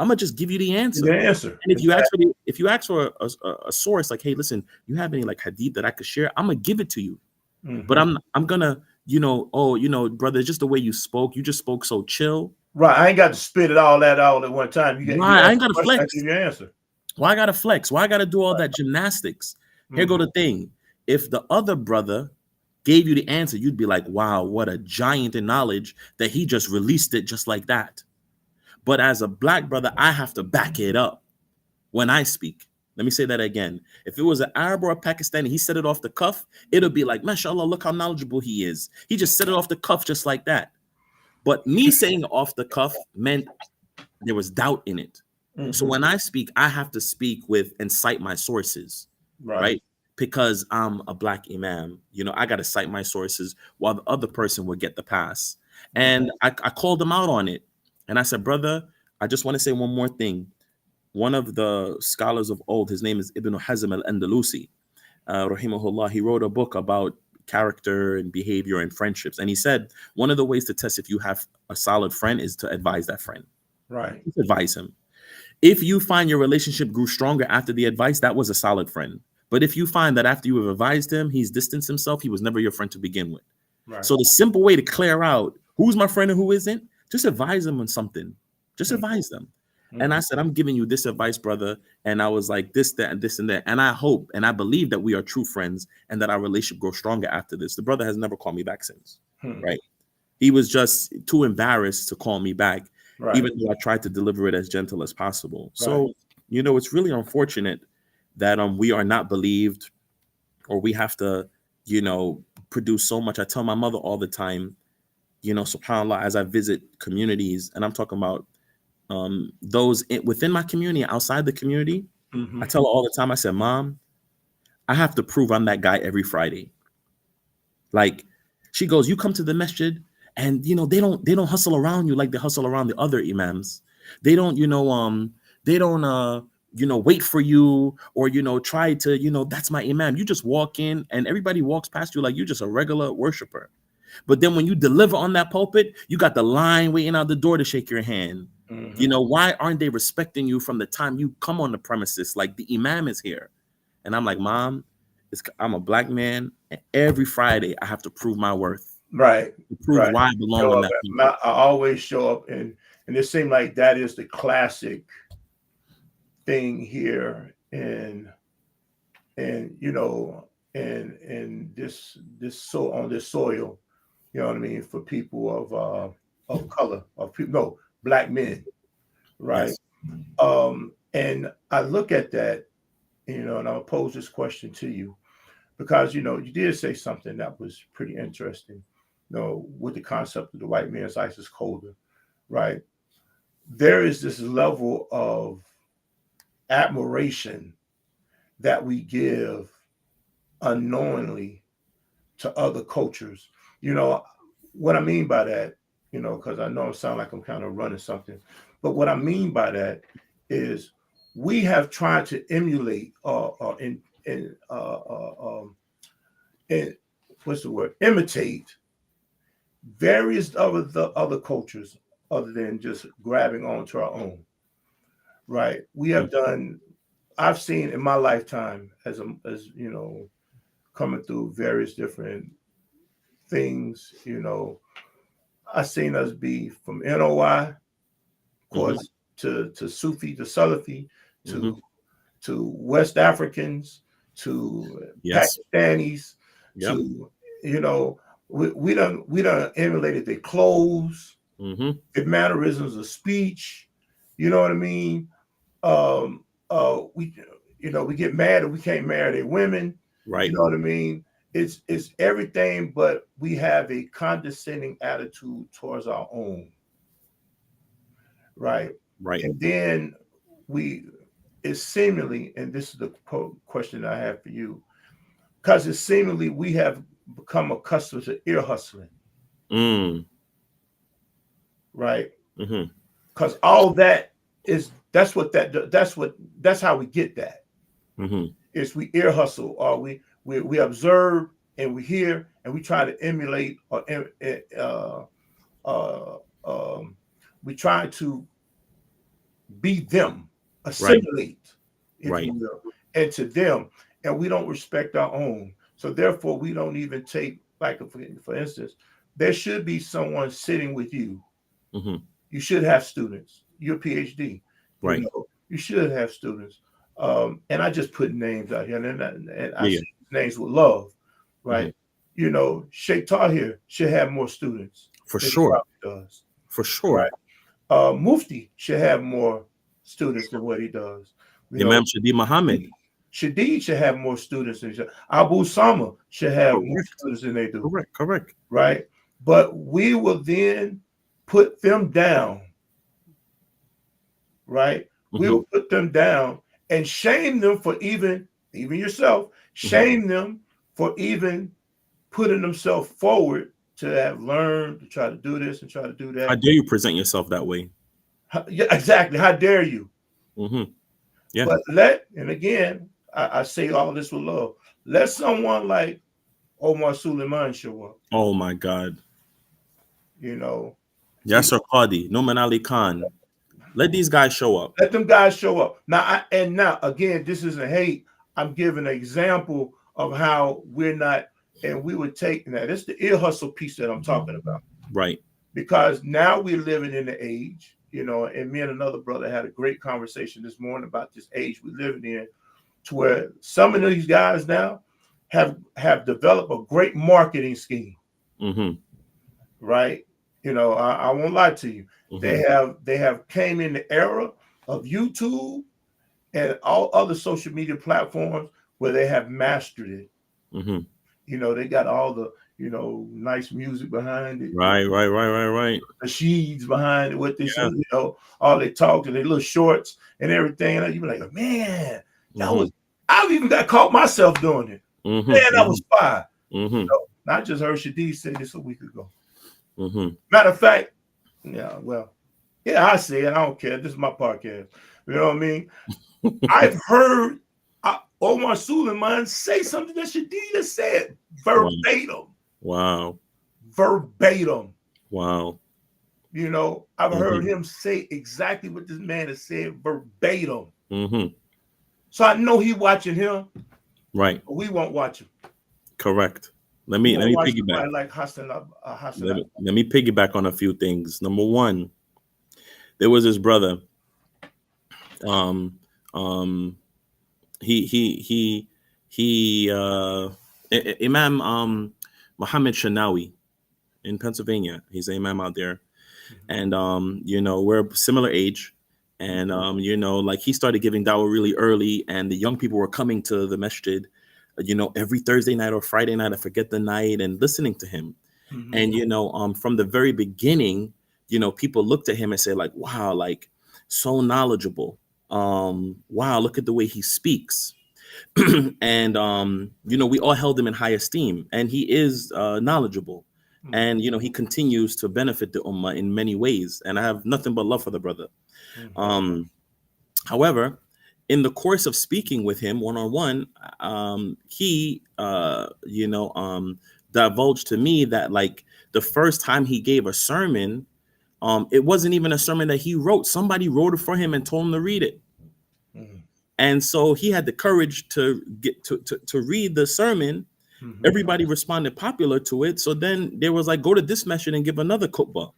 I'm gonna just give you the answer. The answer. And if you ask for a source, like, hey, listen, you have any like hadith that I could share? I'm gonna give it to you. Mm-hmm. But I'm gonna, brother, just the way you spoke, you just spoke so chill. Right. I ain't got to spit it all at one time. I ain't gotta flex. I give you an answer. Why I gotta flex? Why I gotta do all that gymnastics? Here go the thing. If the other brother gave you the answer, you'd be like, wow, what a giant in knowledge that he just released it just like that. But as a black brother, I have to back it up when I speak. Let me say that again. If it was an Arab or a Pakistani, he said it off the cuff, it'll be like, mashallah, look how knowledgeable he is. He just said it off the cuff just like that. But me saying it off the cuff meant there was doubt in it. Mm-hmm. So when I speak, I have to speak with and cite my sources, right? Because I'm a black imam. I got to cite my sources while the other person would get the pass. And I called them out on it. And I said, brother, I just want to say one more thing. One of the scholars of old, his name is Ibn Hazm al-Andalusi, rahimahullah. He wrote a book about character and behavior and friendships. And he said, one of the ways to test if you have a solid friend is to advise that friend. Right. Just advise him. If you find your relationship grew stronger after the advice, that was a solid friend. But if you find that after you have advised him, he's distanced himself, he was never your friend to begin with. Right. So the simple way to clear out who's my friend and who isn't, just advise them on something. Just advise them. Mm-hmm. And I said, I'm giving you this advice, brother. And I was like, this, that, and this, and that. And I hope and I believe that we are true friends and that our relationship grows stronger after this. The brother has never called me back since. Right. He was just too embarrassed to call me back, even though I tried to deliver it as gentle as possible. So, it's really unfortunate that we are not believed or we have to, produce so much. I tell my mother all the time, subhanAllah, as I visit communities, and I'm talking about those within my community, outside the community, I tell her all the time, I said, Mom, I have to prove I'm that guy every Friday. Like, she goes, you come to the masjid and, they don't hustle around you like they hustle around the other imams. They don't, wait for you or, try to, that's my imam. You just walk in and everybody walks past you like you're just a regular worshiper. But then when you deliver on that pulpit, you got the line waiting out the door to shake your hand. Why aren't they respecting you from the time you come on the premises? Like the imam is here. And I'm like, Mom, I'm a black man. And every Friday I have to prove my worth. Right. Prove why I belong in that people. I always show up and it seems like that is the classic thing here in this so on this soil, you know what I mean, for people of color, black men, right? Yes. And I look at that, and I'll pose this question to you because you did say something that was pretty interesting, with the concept of the white man's ice is colder, right? There is this level of admiration that we give unknowingly to other cultures. What I mean by that, because I know it sounds like I'm kind of running something, but what I mean by that is we have tried to emulate imitate various other cultures other than just grabbing onto our own. Right. We have done, I've seen in my lifetime as coming through various different things, I've seen us be from NOI, of course, to Sufi, to Salafi, to West Africans, to Pakistanis, to, we done emulated their clothes, Mm-hmm. the mannerisms of speech. You know what I mean? We, we get mad that we can't marry their women. You Right. know what I mean? It's everything, but we have a condescending attitude towards our own, right? Right. And then we, it's seemingly, and this is the question I have for you, because it's seemingly we have become accustomed to ear hustling, Mm. right? Mm-hmm. Because all that is, that's how we get that. Mm-hmm. Is we ear hustle, or we observe and we hear and we try to emulate, or uh, um, we try to be them, Right. assimilate, if you Right. will, into them, and we don't respect our own. So therefore, we don't even take, like, for instance, there should be someone sitting with you. Mm-hmm. You should have students. You're a PhD. Right. You should have students. And I just put names out here, and I Yeah. say names with love, Yeah. Mm-hmm. right? Sheikh Tahir should have more students For than he sure. probably does, For right? sure. Mufti should have more students than what he does. You know, Imam Shadi Muhammad. Shadid should have more students than Abu Sama should have more Correct. students than they do, Correct. Correct. right? But we will then put them down, right? Mm-hmm. We'll put them down and shame them for even yourself, Mm-hmm. shame them for even putting themselves forward to have learned, to try to do this and try to do How that. dare you present yourself that way? Yeah, exactly. How dare you? Mm-hmm. Yeah. But and again, I say all this with love. Let someone like Omar Suleiman show up. Oh my God. You know, you Yasser Qadi, Nouman Ali Khan. Let these guys show up. let them guys show up. Now again, this isn't hate. I'm giving an example of how we're not, and we would take that. It's the ear hustle piece that I'm talking about. Right. Because now we're living in the age, and me and another brother had a great conversation this morning about this age we're living in, to where some of these guys now have developed a great marketing scheme, Mm-hmm. right? I won't lie to you. Mm-hmm. They have came in the era of YouTube and all other social media platforms where they have mastered it. Mm-hmm. They got all the nice music behind it, Right. Right. Right. Right. Right. the sheaves behind it, what they say, Yeah. all they talk and their little shorts and everything. And you be like, man, that Mm-hmm. was. I've even got caught myself doing it. Mm-hmm. Man, that was fire. Mm-hmm. I just heard Shadi say this a week ago. Mm-hmm. Matter of fact, yeah, well, yeah, I say it. I don't care. This is my podcast. You know what I mean? I've heard Omar Suleiman say something that Shadida said verbatim. Wow. Verbatim. Wow. I've heard Mm-hmm. him say exactly what this man has said verbatim. Mm-hmm. So I know he watching him, Right. but we won't watch him. Correct. Let We me won't watch piggyback. somebody like Hassan Let Akbar. me piggyback on a few things. Number one, there was this brother. Um, um, he Imam Muhammad Shanawi in Pennsylvania. He's an imam out there, and we're a similar age, and like he started giving dawah really early, and the young people were coming to the masjid, every Thursday night or Friday night, I forget the night, and listening to him. Mm-hmm. And from the very beginning, people looked at him and said, like, wow, like, so knowledgeable. Wow, look at the way he speaks. And we all held him in high esteem, and he is knowledgeable. Mm-hmm. And he continues to benefit the ummah in many ways, and I have nothing but love for the brother. Mm-hmm. However, in the course of speaking with him one-on-one, he divulged to me that, like, the first time he gave a sermon, it wasn't even a sermon that he wrote. Somebody wrote it for him and told him to read it. Mm-hmm. And so he had the courage to get to read the sermon. Mm-hmm. Everybody responded popular to it. So then there was like, go to this masjid and give another khutbah.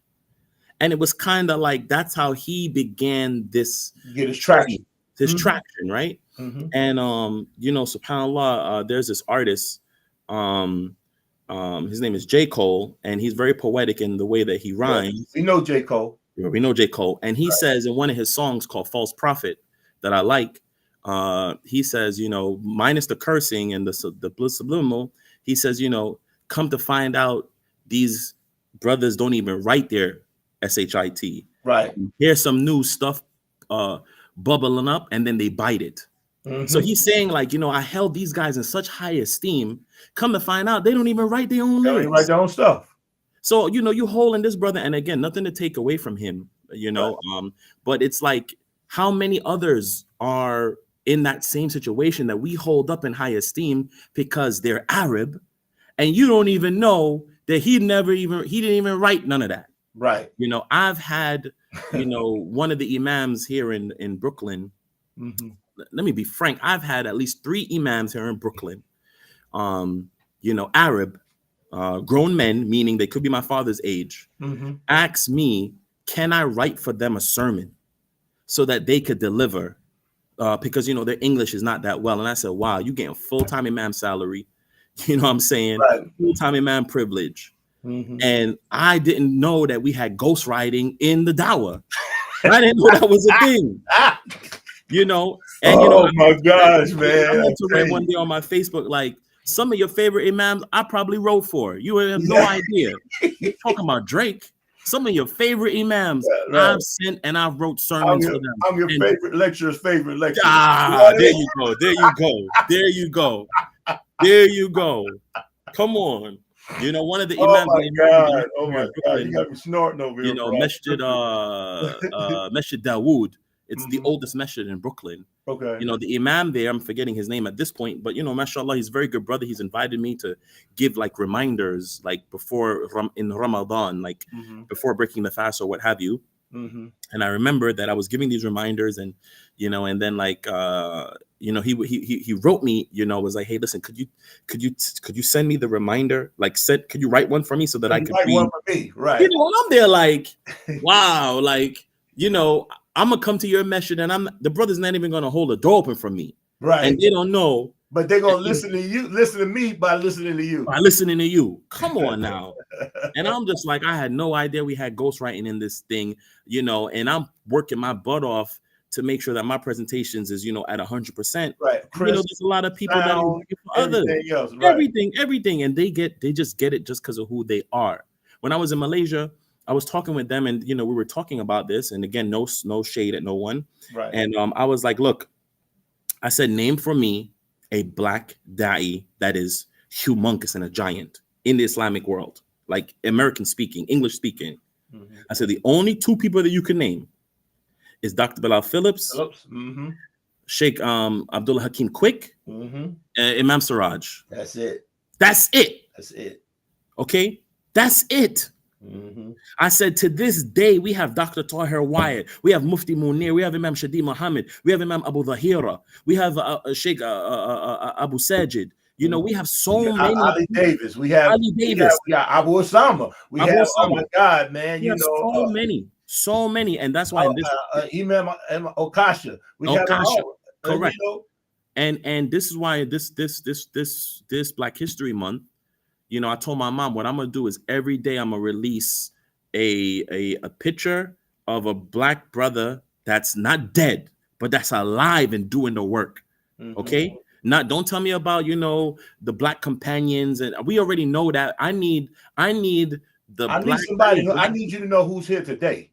And it was kind of like, that's how he began this Get his traction. traction, right? Mm-hmm. And subhanAllah, there's this artist, His name is J. Cole, and he's very poetic in the way that he Yeah, rhymes. we know J. Cole. We know J. Cole, and he says in one of his songs called "False Prophet" that I like. He says, minus the cursing and the subliminal, he says, come to find out, these brothers don't even write their shit. Right. Here's some new stuff bubbling up, and then they bite it. So he's saying, like, I held these guys in such high esteem. Come to find out, they don't even write their own They lyrics. write their own stuff. So, you holding this brother, and again, nothing to take away from him, Right. But it's like, how many others are in that same situation that we hold up in high esteem because they're Arab, and you don't even know that he didn't even write none of that. Right. I've had, one of the imams here in Brooklyn. Let me be frank. I've had at least 3 imams here in Brooklyn, Arab, grown men, meaning they could be my father's age, ask me, can I write for them a sermon so that they could deliver? Because, their English is not that well. And I said, wow, you getting full-time imam salary. You know what I'm saying? Right. Full-time imam privilege. And I didn't know that we had ghostwriting in the dawah. I didn't know that was a thing. And oh my gosh, man. I meant to write one day on my Facebook, like, some of your favorite imams I probably wrote for. You have no idea. You're talking about Drake. Some of your favorite imams I've sent, and I've wrote sermons for them. I'm your favorite lecturer's favorite lecturer. There you go. There you go. There you go. There you go. Come on. One of the imams. Oh my God. You got me snorting over here. Masjid Dawood. It's the oldest masjid in Brooklyn. Okay. The imam there, I'm forgetting his name at this point, but mashallah, he's a very good brother. He's invited me to give like reminders, like before in Ramadan, like before breaking the fast or what have you. And I remember that I was giving these reminders, and and then like he wrote me, was like, hey, listen, could you send me the reminder? Like, could you write one for me so that I could read one for me? Right. And I'm there like, wow, like, I'm gonna come to your message, and the brother's not even gonna hold a door open for me, right? And they don't know, but they're gonna listen to me by listening to you. Come on now. And I'm just like, I had no idea we had ghostwriting in this thing, and I'm working my butt off to make sure that my presentations is, at 100%. Right. There's a lot of people that are looking for everything else, right? everything, and they just get it just because of who they are. When I was in Malaysia, I was talking with them, and we were talking about this, and again, no shade at no one. Right. And I was like, look, I said, name for me a black da'i that is humongous and a giant in the Islamic world, like American speaking, English speaking. I said, the only 2 people that you can name is Dr. Bilal Phillips, Sheikh Abdullah Hakim Quick, Imam Siraj. That's it. Okay, that's it. I said, to this day, we have Dr. Tahir Wyatt, we have Mufti Munir, we have Imam Shadi Muhammad, we have Imam Abu Dhahira, we have Sheikh Abu Sajid. We have so many. Ali Davis. We have Ali Davis. We got Abu Osama. Oh my God, man! So many, and that's why in this Imam Okasha. We have all, correct. And this is why this Black History Month. I told my mom, what I'm gonna do is every day I'm gonna release a picture of a black brother that's not dead, but that's alive and doing the work. Okay. Don't tell me about the black companions, and we already know that. I need somebody. I need you to know who's here today.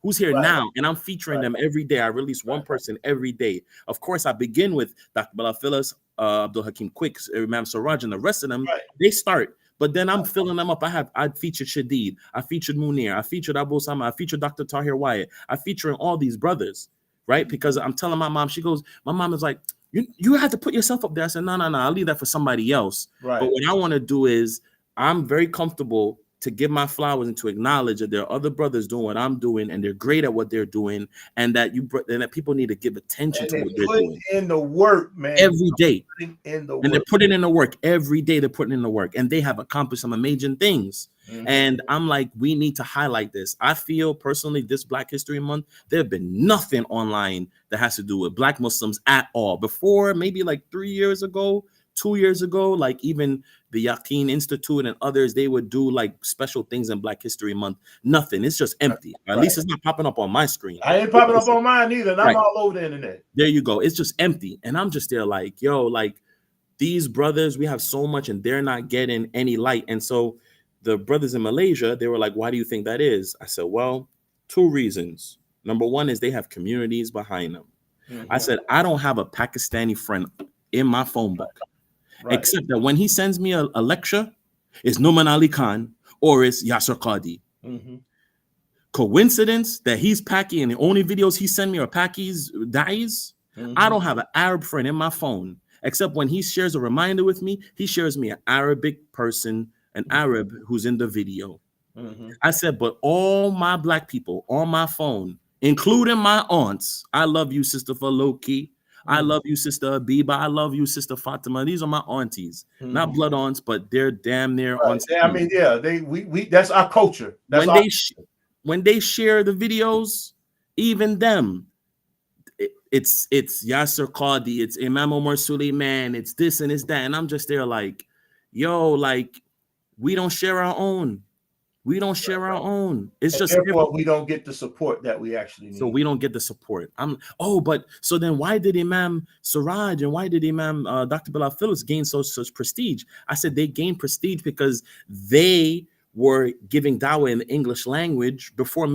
Who's here now, and I'm featuring them every day. I release one person every day. Of course, I begin with Dr. Bilal Phillips, Abdul Hakim Quick, Imam Siraj, and the rest of them. They start, but then I'm filling them up. I featured Shadid, I featured Munir, I featured Abu Osama, I featured Dr. Tahir Wyatt, I featuring all these brothers, right? Because I'm telling my mom, my mom is like, you have to put yourself up there. I said, no, I'll leave that for somebody else. Right. But what I want to do is, I'm very comfortable to give my flowers and to acknowledge that there are other brothers doing what I'm doing, and they're great at what they're doing, and that people need to give attention to what they're doing. In the work, man, every day. And they're putting in the work every day. They're putting in the work, and they have accomplished some amazing things. And I'm like, we need to highlight this. I feel personally, this Black History Month, there have been nothing online that has to do with Black Muslims at all. Before, maybe like 3 years ago, 2 years ago, like even the Yaqeen Institute and others, they would do like special things in Black History Month. Nothing. It's just empty. At least it's not popping up on my screen. I ain't popping up on mine either, and I'm all over the internet. There you go. It's just empty. And I'm just there like, yo, like these brothers, we have so much and they're not getting any light. And so the brothers in Malaysia, they were like, why do you think that is? I said, well, 2 reasons. Number one is they have communities behind them. I said, I don't have a Pakistani friend in my phone book, except that when he sends me a lecture, it's Numan Ali Khan or it's Yasser Qadi. Coincidence that he's Paki and the only videos he sent me are Paki's da'is? I don't have an Arab friend in my phone, except when he shares a reminder with me, he shares me an Arabic person, an Arab who's in the video. I said, but all my Black people on my phone, including my aunts, I love you, Sister Faloki. I love you, Sister Abiba. I love you, Sister Fatima. These are my aunties, not blood aunts, but they're damn near aunts. I mean, yeah, we that's our culture. That's when they share the videos, even them, it's Yasser Qadi, it's Imam Omar Suleiman, it's this and it's that, and I'm just there like, yo, like we don't share our own. We don't share our own. It's just therefore we don't get the support that we actually need. So we don't get the support. But so then why did Imam Siraj and why did Imam Dr. Bilal Phillips gain such prestige? I said they gained prestige because they were giving dawah in the English language before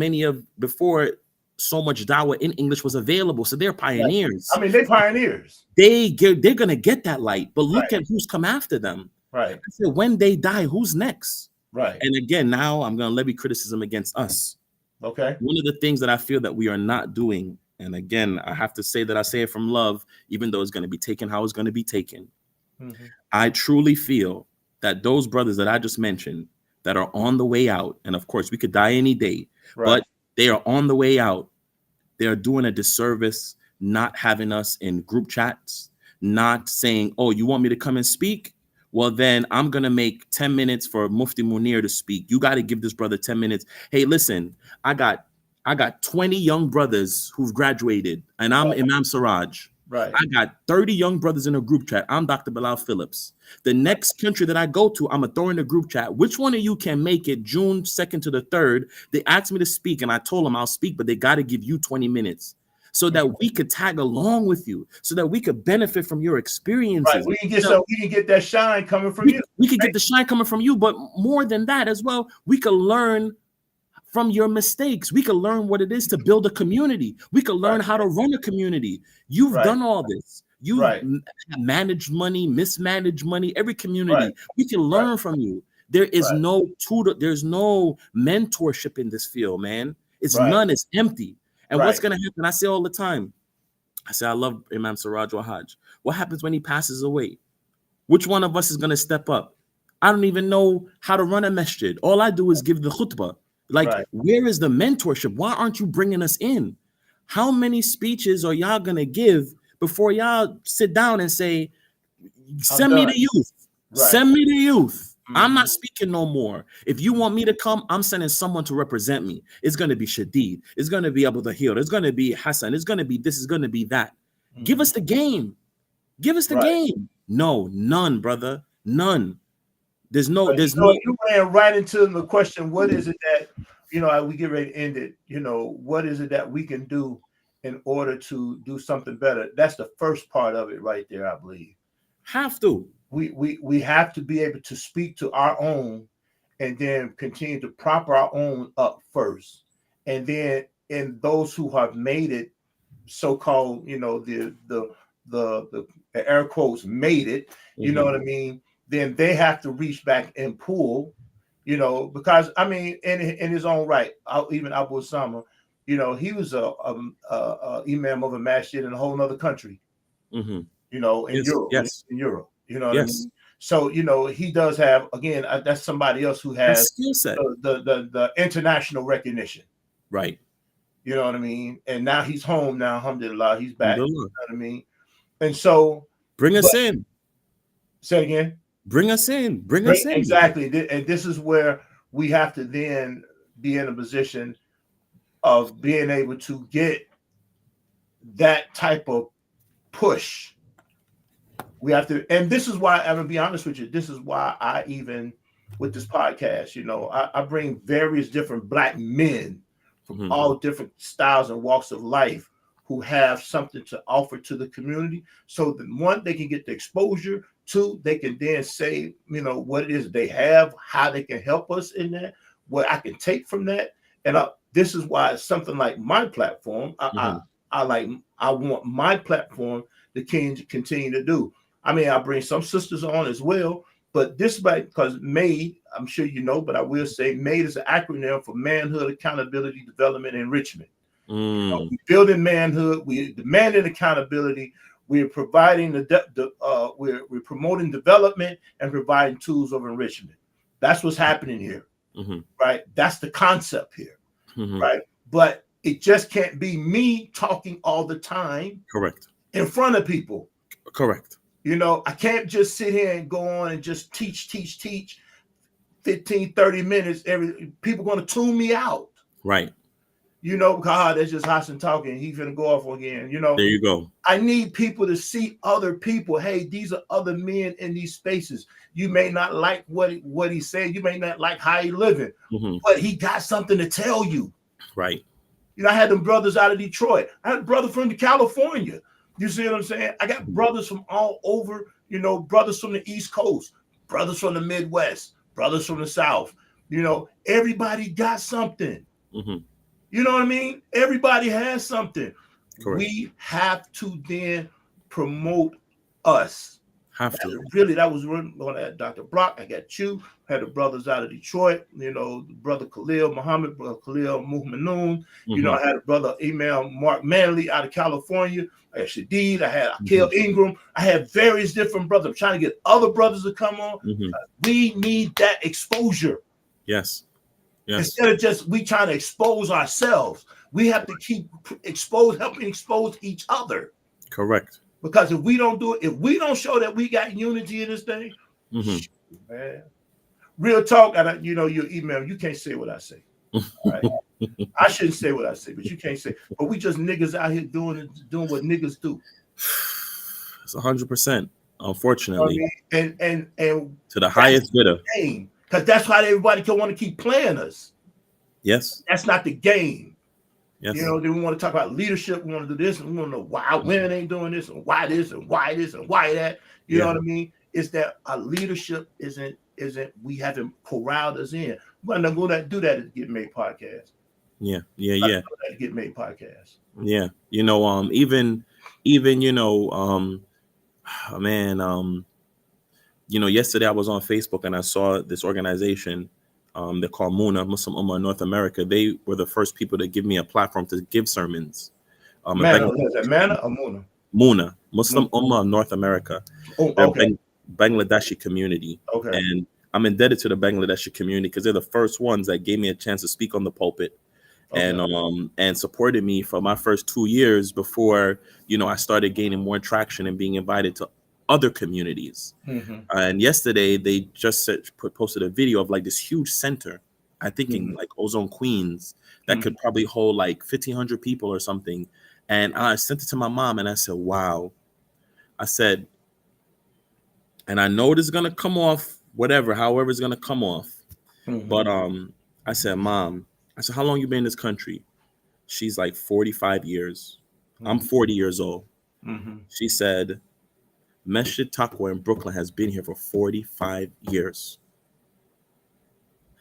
so much dawah in English was available. So they're pioneers. I mean, they're pioneers. They're gonna get that light. But look at who's come after them. Right. I said, when they die, who's next? Right. And again, now I'm gonna levy criticism against us. Okay. One of the things that I feel that we are not doing, and again, I have to say that I say it from love, even though it's going to be taken how it's going to be taken. I truly feel that those brothers that I just mentioned that are on the way out, and of course we could die any day, but they are on the way out. They are doing a disservice not having us in group chats, not saying, oh, you want me to come and speak? Well, then I'm going to make 10 minutes for Mufti Munir to speak. You got to give this brother 10 minutes. Hey, listen, I got 20 young brothers who've graduated, and I'm Imam Siraj. Right. I got 30 young brothers in a group chat. I'm Dr. Bilal Phillips. The next country that I go to, I'm going to throw in the group chat. Which one of you can make it June 2nd to the 3rd? They asked me to speak, and I told them I'll speak, but they got to give you 20 minutes. So that we could tag along with you, so that we could benefit from your experiences. Right. We can get that shine coming from you. We could get the shine coming from you, but more than that as well, we could learn from your mistakes. We could learn what it is to build a community. We could learn how to run a community. You've done all this. You managed money, mismanaged money, every community. We can learn from you. There is no tutor, there's no mentorship in this field, man. It's none, it's empty. And what's going to happen? I say all the time, I say, I love Imam Siraj Wahaj. What happens when he passes away? Which one of us is going to step up? I don't even know how to run a masjid. All I do is give the khutbah. Like, where is the mentorship? Why aren't you bringing us in? How many speeches are y'all going to give before y'all sit down and say, send me the youth. Send me the youth. I'm not speaking no more. If you want me to come, I'm sending someone to represent me. It's going to be Shadid. It's going to be Abu Tahir. It's going to be Hassan. It's going to be this. It's going to be that. Give us the game. Give us the game. No, none, brother. None. There's no. You ran right into the question. What is it that, we get ready to end it. What is it that we can do in order to do something better? That's the first part of it right there, I believe. Have to. We have to be able to speak to our own and then continue to prop our own up first. And then in those who have made it, so-called, the air quotes made it, you know what I mean? Then they have to reach back and pull, because I mean, in his own right, even Abu Osama, he was a imam of a masjid in a whole other country, in Europe. In Europe. You know what I mean? So, he does have, again, that's somebody else who has skill set. The international recognition. Right. You know what I mean? And now he's home now, alhamdulillah, he's back. You know what I mean? And so bring us in. Say it again. Bring us in. Bring us in. Exactly. And this is where we have to then be in a position of being able to get that type of push We have to, and this is why I'm gonna be honest with you. This is why I even with this podcast, I bring various different black men from Hmm. all different styles and walks of life who have something to offer to the community. So that one, they can get the exposure. Two, they can then say, what it is they have, how they can help us in that, what I can take from that. And this is why something like my platform, Hmm. I want my platform to continue to do. I mean, I bring some sisters on as well, but this because MADE, I'm sure you know, but I will say MADE is an acronym for Manhood, Accountability, Development, and Enrichment. Mm. We building manhood, we demanding accountability, we're providing we're promoting development and providing tools of enrichment. That's what's happening here, Hmm. right? That's the concept here, Hmm. right? But it just can't be me talking all the time Correct. in front of people. Correct. I can't just sit here and go on and just teach 15, 30 minutes. People going to tune me out. Right. God, that's just Hassan talking. He's going to go off again. There you go. I need people to see other people. Hey, these are other men in these spaces. You may not like what he said. You may not like how he living, Hmm. but he got something to tell you. Right. I had them brothers out of Detroit. I had a brother from California. You see what I'm saying? I got brothers from all over, brothers from the East Coast, brothers from the Midwest, brothers from the South. Everybody got something. Hmm. You know what I mean? Everybody has something. Correct. We have to then promote us. Have to. Really, that was when I had Dr. Brock. I got you. I had the brothers out of Detroit. Brother Khalil Muhammad, brother Khalil Muhammad. I had a brother Imam Mark Manley out of California. I had Shadid. I had Akil Ingram. I had various different brothers. I'm trying to get other brothers to come on. We need that exposure. Yes. Yes. Instead of just we trying to expose ourselves, we have to keep helping expose each other. Correct. Because if we don't do it, if we don't show that we got unity in this thing, man, real talk. And your email, you can't say what I say. Right? I shouldn't say what I say, but you can't say. But we just niggas out here doing what niggas do. It's 100%. Unfortunately, and to the highest bidder. Because that's why everybody can want to keep playing us. Yes. That's not the game. Yes. Then we want to talk about leadership. We want to do this, and we want to know why women ain't doing this, and why this, and why this, and why that. You know what I mean? It's that our leadership isn't we haven't corralled us in. We're not going to do that at Get Made podcast. Yeah. Get Made podcast. Yeah. Man, yesterday I was on Facebook and I saw this organization. They're called Muna, Muslim Ummah in North America. They were the first people to give me a platform to give sermons. Mana or Muna? Muna, Muslim Ummah in North America. Oh, they're okay. Bangladeshi community. Okay. And I'm indebted to the Bangladeshi community because they're the first ones that gave me a chance to speak on the pulpit. Okay. And supported me for my first 2 years before, I started gaining more traction and being invited to other communities. And yesterday they just posted a video of like this huge center, I think in like Ozone, Queens, that could probably hold like 1,500 people or something. And I sent it to my mom and I said, wow. I said, and I know this is gonna come off however it's gonna come off. But I said, Mom, I said, how long you been in this country? She's like 45 years. I'm 40 years old. She said, Masjid Taqwa in Brooklyn has been here for 45 years.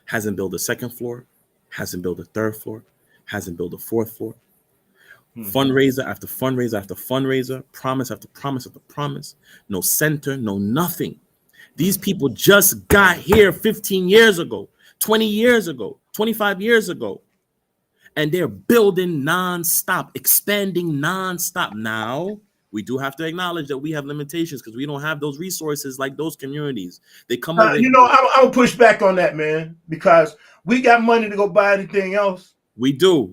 Hasn't built a second floor, hasn't built a third floor, hasn't built a fourth floor. Fundraiser after fundraiser after fundraiser, promise after promise after promise. No center, no nothing. These people just got here 15 years ago, 20 years ago, 25 years ago. And they're building nonstop, expanding nonstop. Now, we do have to acknowledge that we have limitations because we don't have those resources like those communities. They come over. I'll push back on that, man, because we got money to go buy anything else. We do.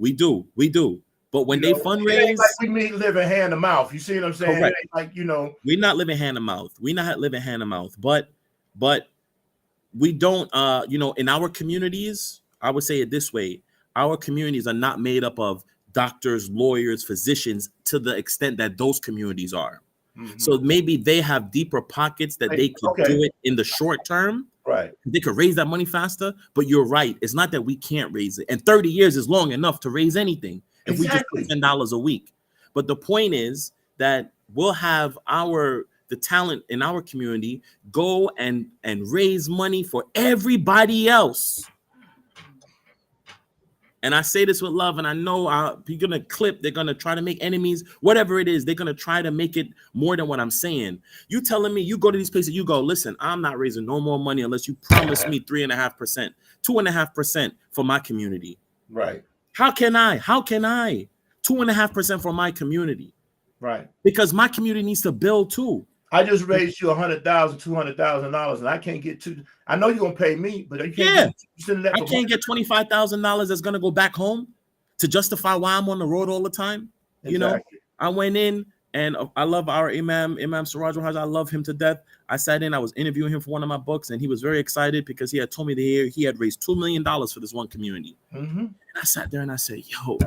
But when they fundraise, it ain't like we living hand to mouth. You see what I'm saying? Correct. It ain't like, we're not living hand to mouth. We're not living hand to mouth. But we don't, in our communities, I would say it this way. Our communities are not made up of doctors, lawyers, physicians to the extent that those communities are. So maybe they have deeper pockets that they could do it in the short term. Right. They could raise that money faster. But you're right. It's not that we can't raise it. And 30 years is long enough to raise anything if we just put $10 a week. But the point is that we'll have the talent in our community go and raise money for everybody else. And I say this with love, and I know you're going to clip, they're going to try to make enemies, whatever it is, they're going to try to make it more than what I'm saying. You telling me, you go to these places, you go, listen, I'm not raising no more money unless you promise me 3.5%, 2.5% for my community. Right. How can I? 2.5% for my community. Right. Because my community needs to build too. I just raised you $100,000, $200,000, and I can't get to. I know you're gonna pay me, but you can't. I can't get $25,000 that's gonna go back home to justify why I'm on the road all the time. Exactly. You know, I went in and I love our Imam Siraj Haj. I love him to death. I sat in. I was interviewing him for one of my books, and he was very excited because he had told me that he had raised $2 million for this one community. And I sat there and I said, "Yo,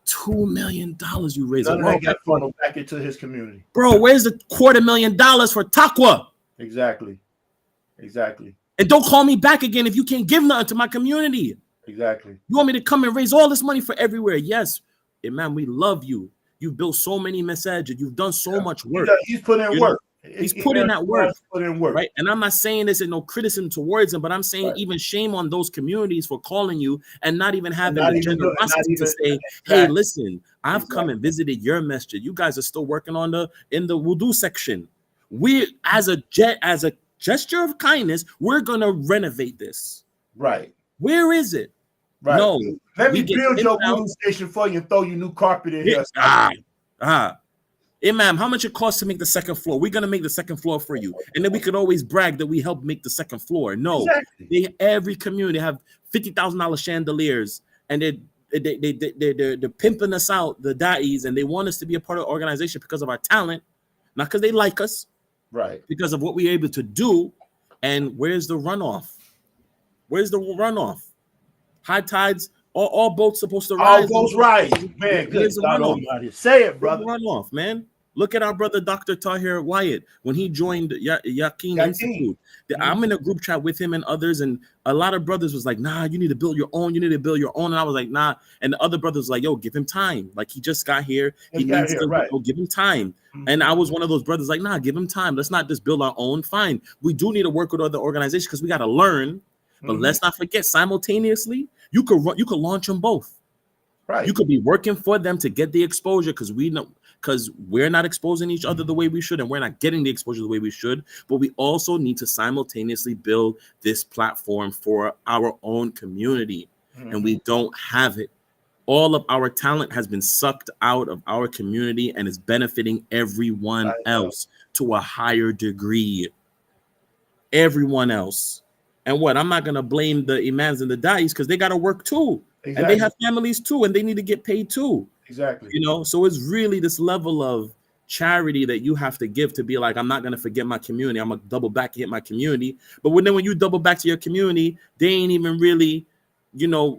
$2 million you raised." None of that got funneled back into his community. Bro, where's the $250,000 for Taqwa? Exactly. And don't call me back again if you can't give nothing to my community. Exactly. You want me to come and raise all this money for everywhere? Yes. Imam, we love you. You've built so many messages. You've done so much work. He's put in work. He's put in that work. Right. And I'm not saying this in no criticism towards him, but I'm saying even shame on those communities for calling you and not even having the generosity to say, hey, listen, I've come and visited your masjid. You guys are still working on in the wudu section. We, as a gesture of kindness, we're gonna renovate this. Right. Where is it? Right. No. Let me build your wudu station for you and throw you new carpet in here. Imam, how much it costs to make the second floor? We're gonna make the second floor for you, and then we could always brag that we helped make the second floor. No, every community have $50,000 chandeliers, and they're pimping us out, the da'is, and they want us to be a part of the organization because of our talent, not because they like us, right? Because of what we're able to do. And where's the runoff? High tides. All boats supposed to rise. All boats rise. Man, good God Almighty. Say it, brother. Runoff, man. Look at our brother, Dr. Tahir Wyatt, when he joined Yaqeen Institute. I'm in a group chat with him and others, and a lot of brothers was like, nah, you need to build your own. And I was like, nah. And the other brothers was like, yo, give him time. Like, he just got here. He needs to give him time. And I was one of those brothers like, nah, give him time. Let's not just build our own. Fine. We do need to work with other organizations because we got to learn. But let's not forget, simultaneously, you could launch them both. Right. You could be working for them to get the exposure because we're not exposing each other the way we should, and we're not getting the exposure the way we should. But we also need to simultaneously build this platform for our own community, and we don't have it. All of our talent has been sucked out of our community and is benefiting everyone else to a higher degree. Everyone else. And what? I'm not going to blame the imams and the da'is because they got to work too. Exactly. And they have families too, and they need to get paid too. Exactly. You know, so it's really this level of charity that you have to give to be like, I'm not going to forget my community. I'm going to double back and hit my community. But when you double back to your community, they ain't even really,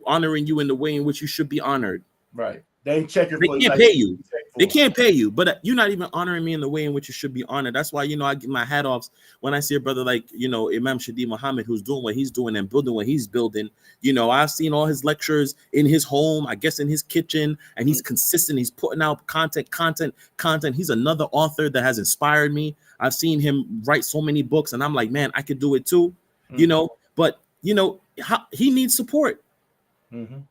honoring you in the way in which you should be honored. Right. They ain't checking. They can't pay you. They can't pay you, but you're not even honoring me in the way in which you should be honored. That's why, I give my hat off when I see a brother like, Imam Shadi Muhammad, who's doing what he's doing and building what he's building. I've seen all his lectures in his home, I guess in his kitchen, and he's consistent. He's putting out content. He's another author that has inspired me. I've seen him write so many books, and I'm like, man, I could do it too, but he needs support.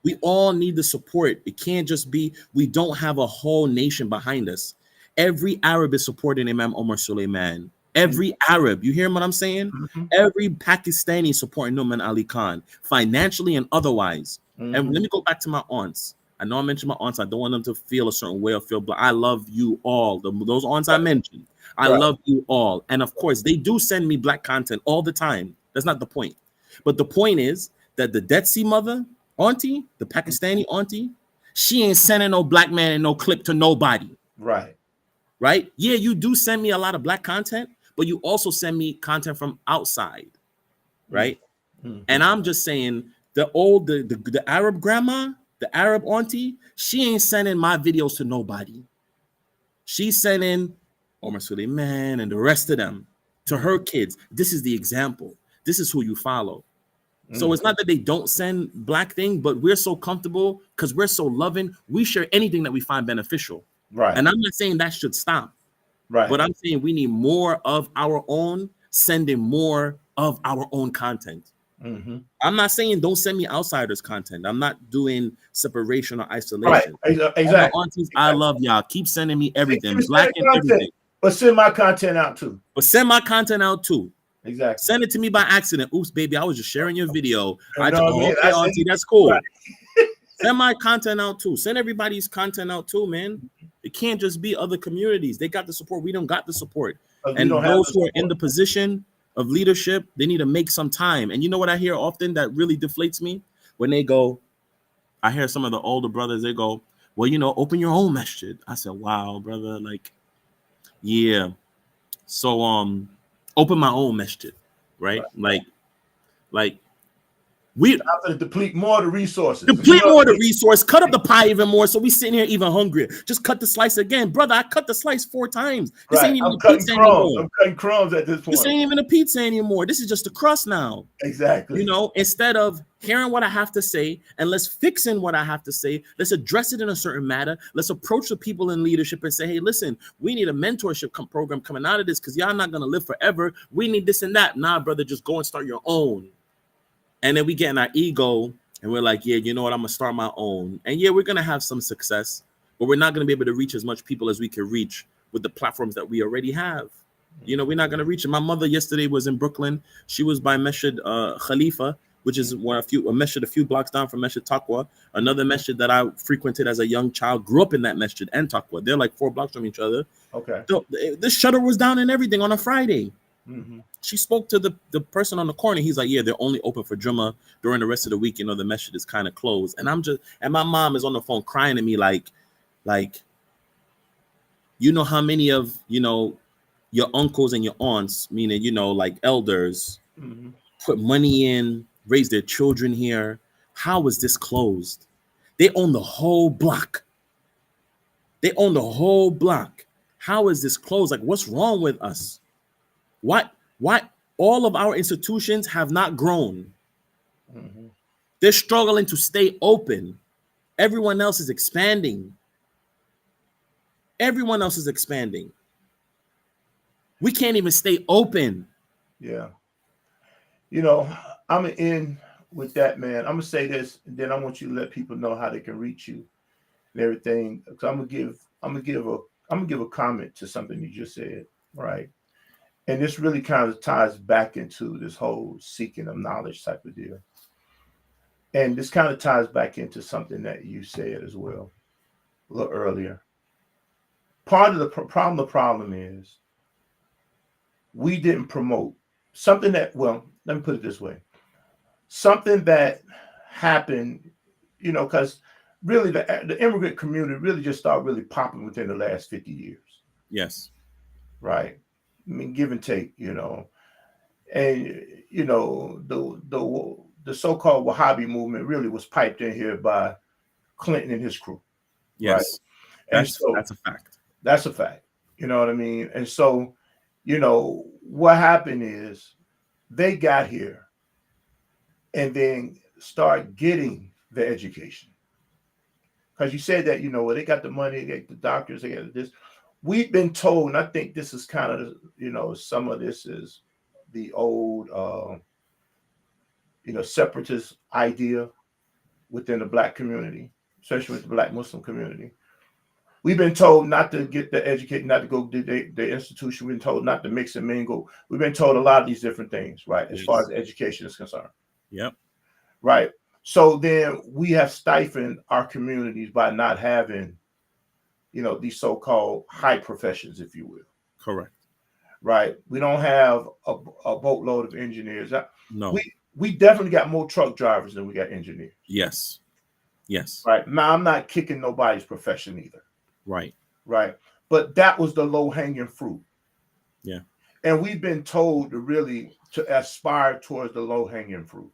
We all need the support. It can't just be, we don't have a whole nation behind us. Every Arab is supporting Imam Omar Suleiman. Every Arab, you hear what I'm saying? Every Pakistani supporting Nouman Ali Khan, financially and otherwise. And let me go back to my aunts. I know I mentioned my aunts. I don't want them to feel a certain way or feel, but I love you all. Those aunts I mentioned, I love you all. And of course, they do send me black content all the time. That's not the point. But the point is that the Dead Sea mother, auntie, the Pakistani auntie, she ain't sending no black man and no clip to nobody. Right. Yeah, you do send me a lot of black content, but you also send me content from outside, right? And I'm just saying, the Arab grandma, the Arab auntie, she ain't sending my videos to nobody. She's sending Omar Suleiman and the rest of them, to her kids. This is the example. This is who you follow. So Mm. it's not that they don't send black thing, but we're so comfortable because we're so loving. We share anything that we find beneficial. Right. And I'm not saying that should stop, Right. but I'm saying we need more of our own, sending more of our own content. Hmm. I'm not saying don't send me outsiders content. I'm not doing separation or Right. isolation. All my Exactly. aunties, I Exactly. love y'all. Keep sending me Keep everything, black sending and content, everything. but send my content out too. But send my content out too. Exactly. Send it to me by accident. Oops, baby, I was just sharing your video. You know what I Oh, mean? okay, I said, auntie, that's right. cool. Send my content out too. Send everybody's content out too, man. It can't just be other communities. They got the support. We don't got the support. Because we don't And have those the who are in support. the position of leadership, they need to make some time. And you know what I hear often that really deflates me? When they go, I hear some of the older brothers, they go, well, open your own masjid. I said, wow, brother, like, yeah. So open my own masjid, right? Right. Like we I'm going to deplete more of the resources. You deplete know more of what I the mean? resource, cut up the pie even more, so we sitting here even hungrier. Just cut the slice again, brother. I cut the slice 4 times. This Right. ain't even I'm a cutting pizza crumbs. anymore. I'm cutting crumbs at this This point. ain't even a pizza anymore. This is just a crust now. Exactly. Instead of hearing what I have to say and let's fix in what I have to say, let's address it in a certain matter. Let's approach the people in leadership and say, hey, listen, we need a mentorship program coming out of this because y'all not going to live forever. We need this and that. Nah, brother, just go and start your own. And then we get in our ego and we're like, yeah, you know what? I'm going to start my own. And yeah, we're going to have some success, but we're not going to be able to reach as much people as we can reach with the platforms that we already have. We're not going to reach it. My mother yesterday was in Brooklyn. She was by Masjid Khalifa, which is a masjid a few blocks down from Masjid Taqwa. Another masjid that I frequented as a young child, grew up in that masjid and Taqwa. They're like 4 blocks from each other. Okay. So the shutter was down and everything on a Friday. Mm-hmm. She spoke to the person on the corner. He's like, yeah, they're only open for Jummah. During the rest of the week, the masjid is kind of closed. And my mom is on the phone crying to me like, how many of, your uncles and your aunts, meaning, like elders, Mm-hmm. put money in, raise their children here. How is this closed? They own the whole block. They own the whole block. How is this closed? Like, what's wrong with us? Why all of our institutions have not grown? Mm-hmm. They're struggling to stay open. Everyone else is expanding. Everyone else is expanding. We can't even stay open. Yeah. I'm in with that, man. I'm gonna say this, and then I want you to let people know how they can reach you and everything. So I'm gonna give a comment to something you just said, right? And this really kind of ties back into this whole seeking of knowledge type of deal. And this kind of ties back into something that you said as well a little earlier. Part of the problem is we didn't promote something that, well, let me put it this way, something that happened, because really the immigrant community really just started really popping within the last 50 years, Yes. right? I mean, give and take, and the so-called Wahhabi movement really was piped in here by Clinton and his crew, right? Yes. And That's so that's a fact. that's a fact, you know what I mean? And so, what happened is they got here and then start getting the education. Because you said that, they got the money, they got the doctors, they got this. We've been told, and I think this is kind of, some of this is the old, separatist idea within the Black community, especially with the Black Muslim community. We've been told not to get the educate, not to go to the institution. We've been told not to mix and mingle. We've been told a lot of these different things, right? As far as education is concerned. Yep. Right. So then we have stifled our communities by not having, these so-called high professions, if you will. Correct. Right. We don't have a boatload of engineers. No. We definitely got more truck drivers than we got engineers. Yes. Yes. Right. Now, I'm not kicking nobody's profession either. Right. Right. But that was the low-hanging fruit. Yeah. And we've been told to aspire towards the low-hanging fruit.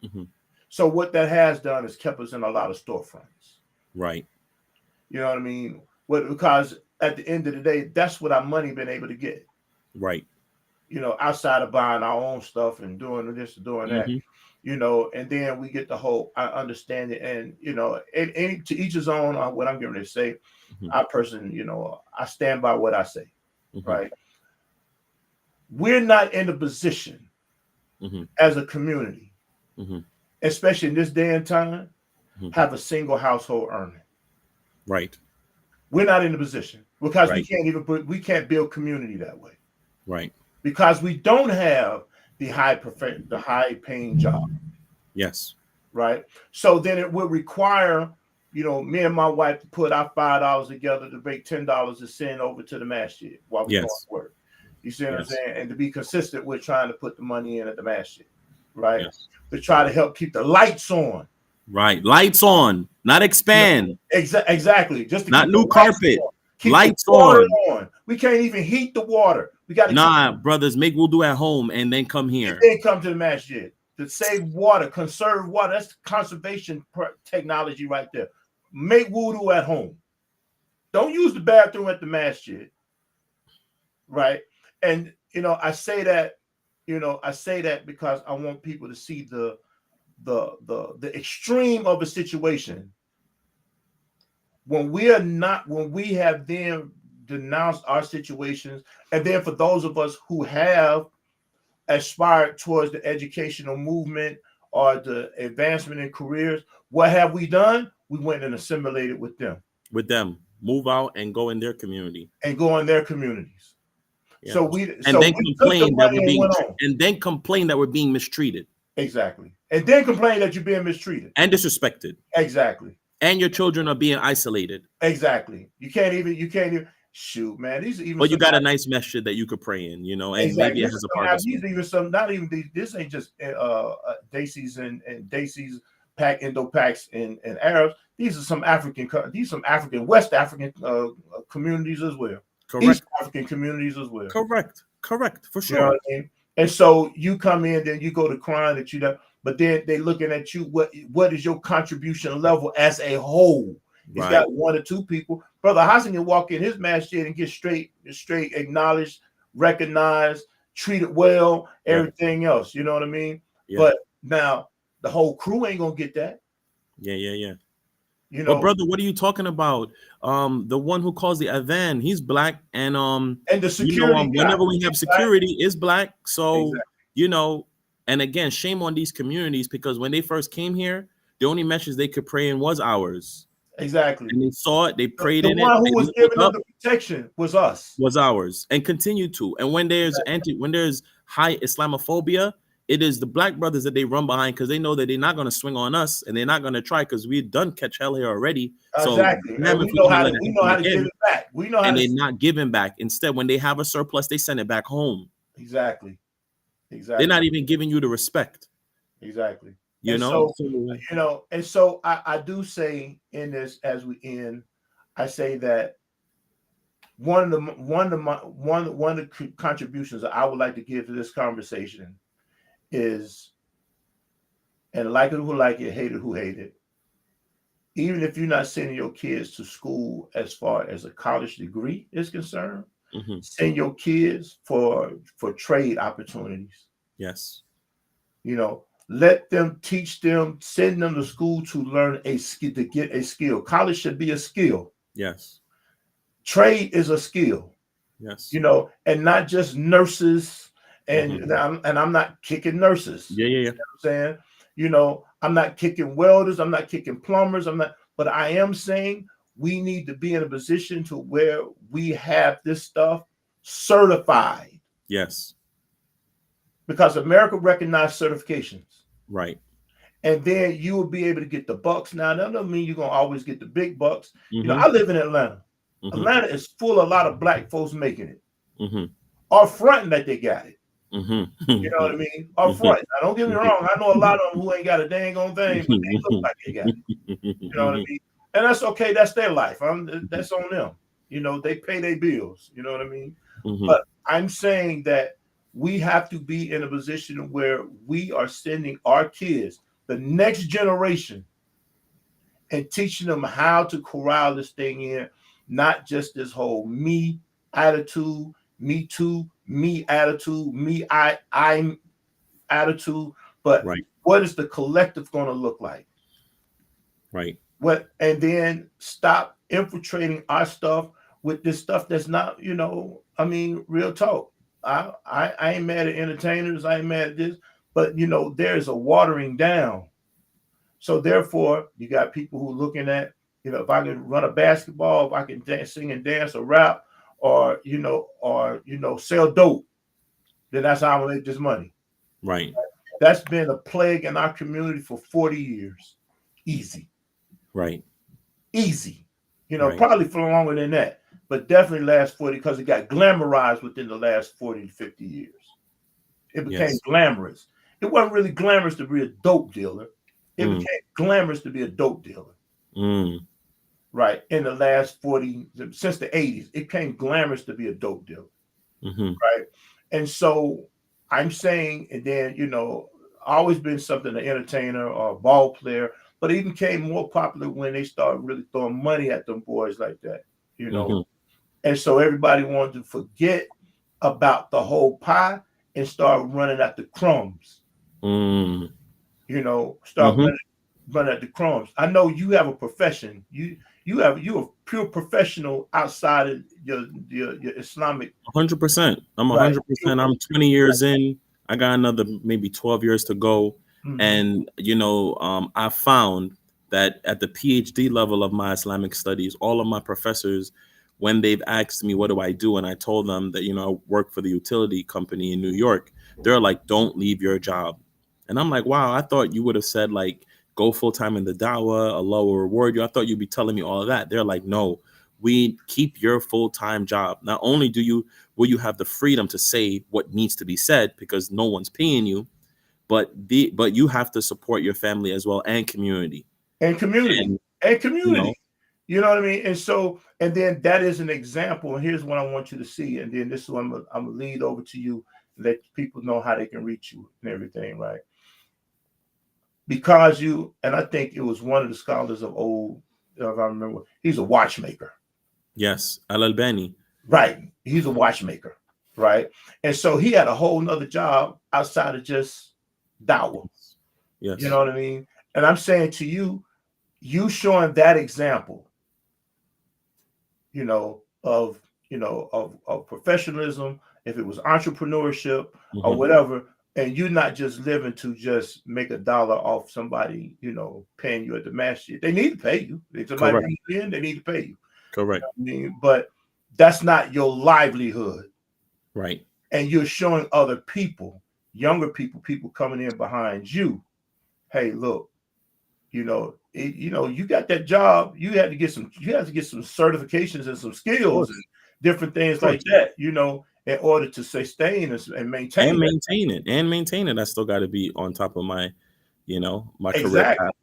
Mm-hmm. So what that has done is kept us in a lot of storefronts. Right. You know what I mean? Because at the end of the day, that's what our money been able to get. Right. Outside of buying our own stuff and doing this and doing that, Mm-hmm. and then we get the whole I understand it, and and to each his own on what I'm going to say. Mm-hmm. I person, I stand by what I say, Mm-hmm. right? We're not in a position Mm-hmm. as a community, Mm-hmm. especially in this day and time, Mm-hmm. have a single household earning. Right. We're not in a position because Right. we can't build community that way Right. because we don't have the high paying job, Yes. right? So then it would require, me and my wife to put our $5 together to make $10 to send over to the masjid while we go Yes. to work. You see what I'm Yes. saying? And to be consistent with trying to put the money in at the masjid, right? Yes. To try to help keep the lights on. Right. Lights on, not expand. Exactly. Just to Not keep the new lights carpet. on. Keep Lights the water on. on. We can't even heat the water. We got to Nah, brothers, make wudu at home and then come here. then come to the masjid to save water, conserve water. That's conservation technology right there. Make wudu at home. Don't use the bathroom at the masjid, right? And I say that, because I want people to see the extreme of a situation when we have then denounced our situations, and then for those of us who have aspired towards the educational movement or the advancement in careers, what have we done? We went and assimilated with them. Move out and go in their community and go in their communities. Yeah. So we and then took the complain that money we're and being went on. and then complain that we're being mistreated Exactly. And then complain that you're being mistreated. and disrespected. Exactly. And your children are being isolated. Exactly. You can't even shoot, man. These are even. But you got a nice masjid that you could pray in, and exactly. maybe it has a parking spot. These even some. Not even these. This ain't just Daisies and Daisies, Indo-Pacs and Arabs. These are some African. These are some West African communities as well. Correct. East African communities as well. Correct. For sure. You know what I mean? And so you come in, then you go to crying that you know, but then they looking at you. What is your contribution level as a whole? He's got one or two people. Brother Hassan can walk in his masjid and get straight acknowledged, recognized, treated well, everything else. You know what I mean? Yeah. But now the whole crew ain't gonna get that. Yeah. But brother, what are you talking about? The one who calls the adhan, he's black, and the security whenever we have security is black. So and again, shame on these communities, because when they first came here, the only message they could pray in was ours. Exactly. And they saw it, they prayed in it. The one who was giving them the protection was us. Was ours, and continue to. And when there's high Islamophobia, it is the black brothers that they run behind, because they know that they're not going to swing on us, and they're not going to try, because we've done catch hell here already. Exactly. So we know how to give it back. We know how and they're not giving back. Instead, when they have a surplus, they send it back home. Exactly. They're not even giving you the respect. Exactly. And so I do say in this, as we end, I say that one of the contributions that I would like to give to this conversation is, and like it who like it, hate it who hate it. Even if you're not sending your kids to school as far as a college degree is concerned, send your kids for trade opportunities. Yes. Let them teach them, send them to school to learn a skill, to get a skill. College should be a skill. Yes. Trade is a skill. Yes. And not just nurses. And I'm not kicking nurses. Yeah. You know what I'm saying? I'm not kicking welders. I'm not kicking plumbers. But I am saying we need to be in a position to where we have this stuff certified. Yes. Because America recognized certifications. Right. And then you will be able to get the bucks. Now, that doesn't mean you're going to always get the big bucks. I live in Atlanta. Atlanta is full of a lot of black folks making it. Or fronting that they got it. You know what I mean? Or fronting. Now, don't get me wrong. I know a lot of them who ain't got a dang on thing, but they look like they got it. You know what I mean? And that's okay. That's their life. That's on them. They pay their bills. You know what I mean? But I'm saying that we have to be in a position where we are sending our kids, the next generation, and teaching them how to corral this thing in. not just this whole me attitude, me too, me attitude, me I'm attitude, but Right. what is the collective going to look like? Right. What, and then stop infiltrating our stuff with this stuff that's not, I mean, real talk. I ain't mad at entertainers, I ain't mad at this, but there's a watering down. So therefore, you got people who are looking at, if I can run a basketball, if I can dance, sing and dance or rap, or sell dope, then that's how I'm gonna make this money. Right. That's been a plague in our community for 40 years. Easy. Right. Easy. Right. Probably for longer than that, but definitely last 40, because it got glamorized within the last 40 to 50 years. It became Yes. glamorous. It wasn't really glamorous to be a dope dealer. It Mm. became glamorous to be a dope dealer. Mm. Right. In the last 40, since the 80s, it became glamorous to be a dope dealer. Mm-hmm. Right. And so I'm saying, and then, always been something, an entertainer or a ball player, but it even became more popular when they started really throwing money at them boys like that. Mm-hmm. And so everybody wanted to forget about the whole pie and start running at the crumbs. Mm. Start Mm-hmm. running at the crumbs. I know you have a profession. You're a pure professional outside of your Islamic. 100%. I'm Right. 100%. I'm 20 years in. I got another maybe 12 years to go. Mm-hmm. And, I found that at the PhD level of my Islamic studies, all of my professors, when they've asked me, what do I do? And I told them that, I work for the utility company in New York, they're like, don't leave your job. And I'm like, wow, I thought you would have said, like, go full time in the dawah, Allah will reward you. I thought you'd be telling me all of that. They're like, no, we keep your full-time job. Not only will you have the freedom to say what needs to be said because no one's paying you, but you have to support your family as well and community. And community. And And you know, community. You know what I mean? And so, and then that is an example. And here's what I want you to see. And then this is what I'm gonna lead over to you, let people know how they can reach you and everything, right? Because and I think it was one of the scholars of old, if I remember, he's a watchmaker. yes, Al Albani. Right. He's a watchmaker. Right. And so he had a whole nother job outside of just dawah. Yes. You know what I mean? And I'm saying to you, you showing that example, of of professionalism, if it was entrepreneurship or Mm-hmm. whatever, and you're not just living to just make a dollar off somebody, paying you at the masjid. They need to pay you. If somebody Correct. brings you in, they need to pay you. Correct. I mean, but that's not your livelihood. Right. And you're showing other people, younger people coming in behind you, hey, look, you got that job. You had to get some certifications and some Of skills and course. different Of things like course. that, in order to sustain and maintain And that. maintain it. And maintain it. I still got to be on top of my, my career Exactly. path.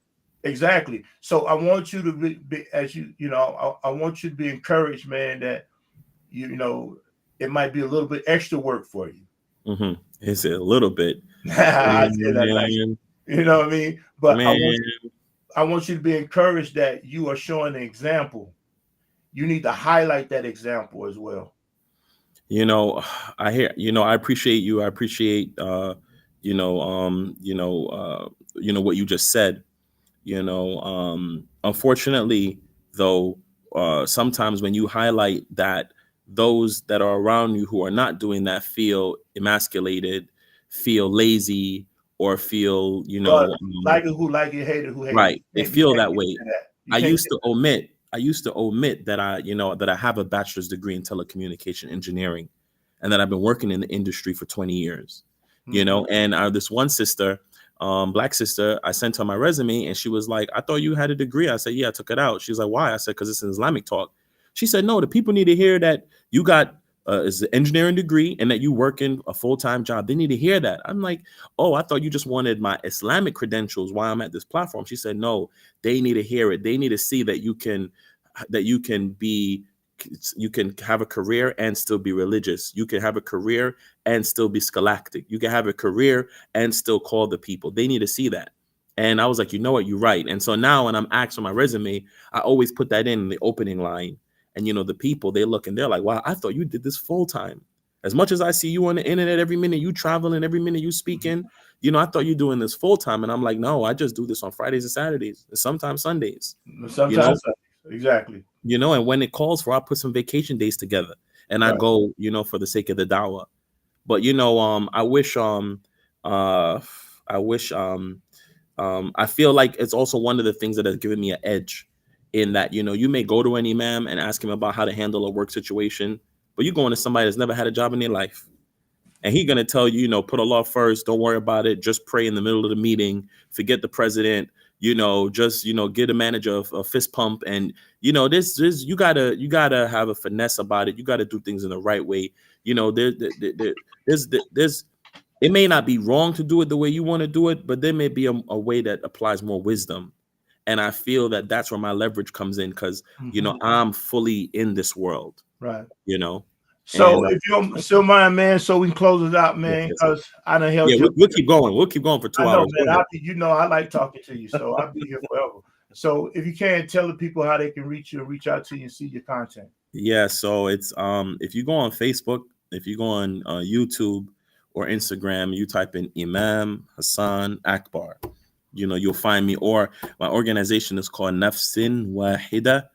Exactly. So I want you to be, as I want you to be encouraged, man, that it might be a little bit extra work for you. Mm-hmm. Is it a little bit? I say that nice. Man, You know what I mean? But man. I want you to be encouraged that you are showing an example. You need to highlight that example as well. I hear, I appreciate you. I appreciate, what you just said. Unfortunately, though, sometimes when you highlight that, those that are around you who are not doing that feel emasculated, feel lazy, or feel, But like it who like it, hate it who hate it. right. They You feel can't that get way. into that. You I can't used get to omit. I used to omit that that I have a bachelor's degree in telecommunication engineering, and that I've been working in the industry for 20 years. Mm-hmm. And this one sister, black sister, I sent her my resume, and she was like, "I thought you had a degree." I said, "Yeah, I took it out." She's like, "Why?" I said, "Because it's an Islamic talk." She said, "No, the people need to hear that you got is an engineering degree and that you work in a full-time job. They need to hear that." I'm like, "Oh, I thought you just wanted my Islamic credentials while I'm at this platform." She said, "No, they need to hear it. They need to see that you can be, you can have a career and still be religious. You can have a career and still be scholastic. You can have a career and still call the people. They need to see that." And I was like, you know what, you're right. And so now when I'm asked on my resume, I always put that in the opening line. And the people, they look and they're like, wow, I thought you did this full time. As much as I see you on the internet every minute you traveling, every minute you speaking, I thought you're doing this full time. And I'm like, no, I just do this on Fridays and Saturdays, and sometimes Sundays. you know Sometimes, exactly. and when it calls for, I put some vacation days together and I Right. go, for the sake of the dawah. But uh I wish I feel like it's also one of the things that has given me an edge, in that you may go to an imam and ask him about how to handle a work situation, but you're going to somebody that's never had a job in their life, and he's going to tell you, put Allah first, don't worry about it, just pray in the middle of the meeting, forget the president, just get a manager a fist pump. And this you gotta have a finesse about it. You got to do things in the right way. There's it may not be wrong to do it the way you want to do it, but there may be a way that applies more wisdom. And I feel that that's where my leverage comes in, because I'm fully in this world. Right. you know So and if you don't still mind, man, so we can close it out, yes, man, yes, yes. because I done held Yeah, you. we'll keep going. We'll keep going for I 2 know, hours. Go man. ahead. I like talking to you, so I'll be here forever. So if you can, tell the people how they can reach you and reach out to you and see your content. Yeah, so it's if you go on Facebook, if you go on YouTube or Instagram, you type in Imam Hassan Akbar, you'll find me. Or my organization is called Nafsin Wahida,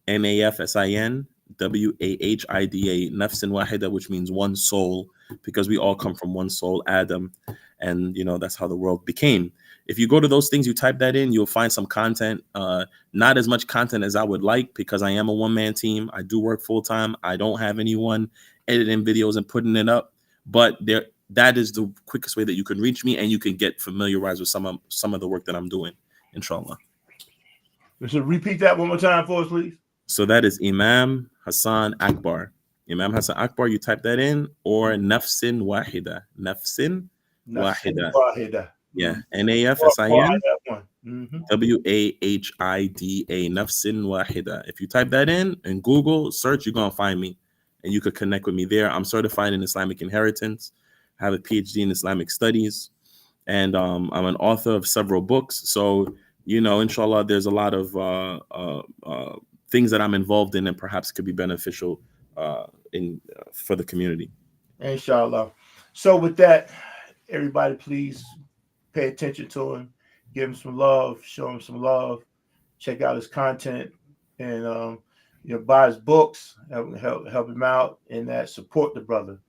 Nafsin Wahida, Nafsin Wahida, which means one soul, because we all come from one soul, Adam, and that's how the world became. If you go to those things, you type that in, you'll find some content. Not as much content as I would like, because I am a one-man team. I do work full time. I don't have anyone editing videos and putting it up, but that is the quickest way that you can reach me, and you can get familiarized with some of the work that I'm doing, inshallah. So repeat that one more time for us, please. So that is Imam Hassan Akbar. Imam Hassan Akbar, you type that in, or Nafsin Wahida. Nafsin Nafsin Wahida. Wahida. Yeah. Or I Nafsin got one. Wahida. Nafsin Wahida. If you type that in Google search, you're going to find me, and you could connect with me there. I'm certified in Islamic inheritance. I have a PhD in Islamic studies, and I'm an author of several books. So, inshallah, there's a lot of things that I'm involved in, and perhaps could be beneficial in for the community. Inshallah. So with that, everybody, please pay attention to him, give him some love, show him some love, check out his content, and buy his books, help him out, and that support the brother,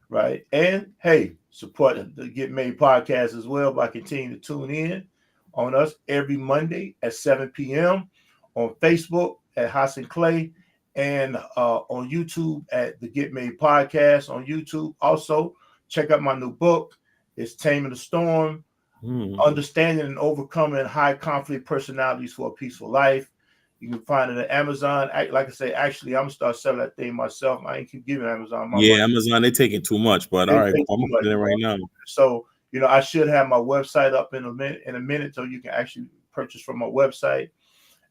right? And hey, support the Get Made podcast as well by continuing to tune in on us every Monday at 7 p.m. on Facebook at Hassan Clay, and on YouTube at the Get Made podcast on YouTube. Also, check out my new book. It's Taming the Storm, Understanding and Overcoming High Conflict Personalities for a Peaceful Life. You can find it at Amazon. Like I say, actually, I'm going to start selling that thing myself. I ain't keep giving Amazon my money. Amazon, they're taking too much, but all right, I'm going to put it in right now. So, I should have my website up in a minute, so you can actually purchase from my website.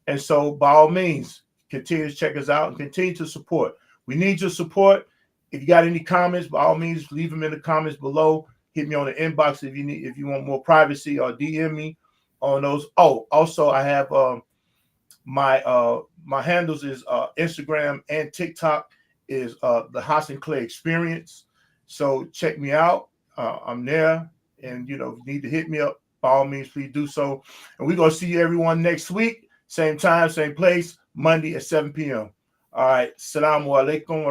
And so, by all means, continue to check us out and continue to support. We need your support. If you got any comments, by all means, leave them in the comments below. Hit me on the inbox if you want more privacy, or DM me on those. Oh, also, I have my handles is Instagram and TikTok is the Hassan Clay Experience. So check me out. I'm there, and if you need to hit me up, by all means, please do so. And we're gonna see everyone next week, same time, same place, Monday at 7 p.m. All right. Assalamu alaikum.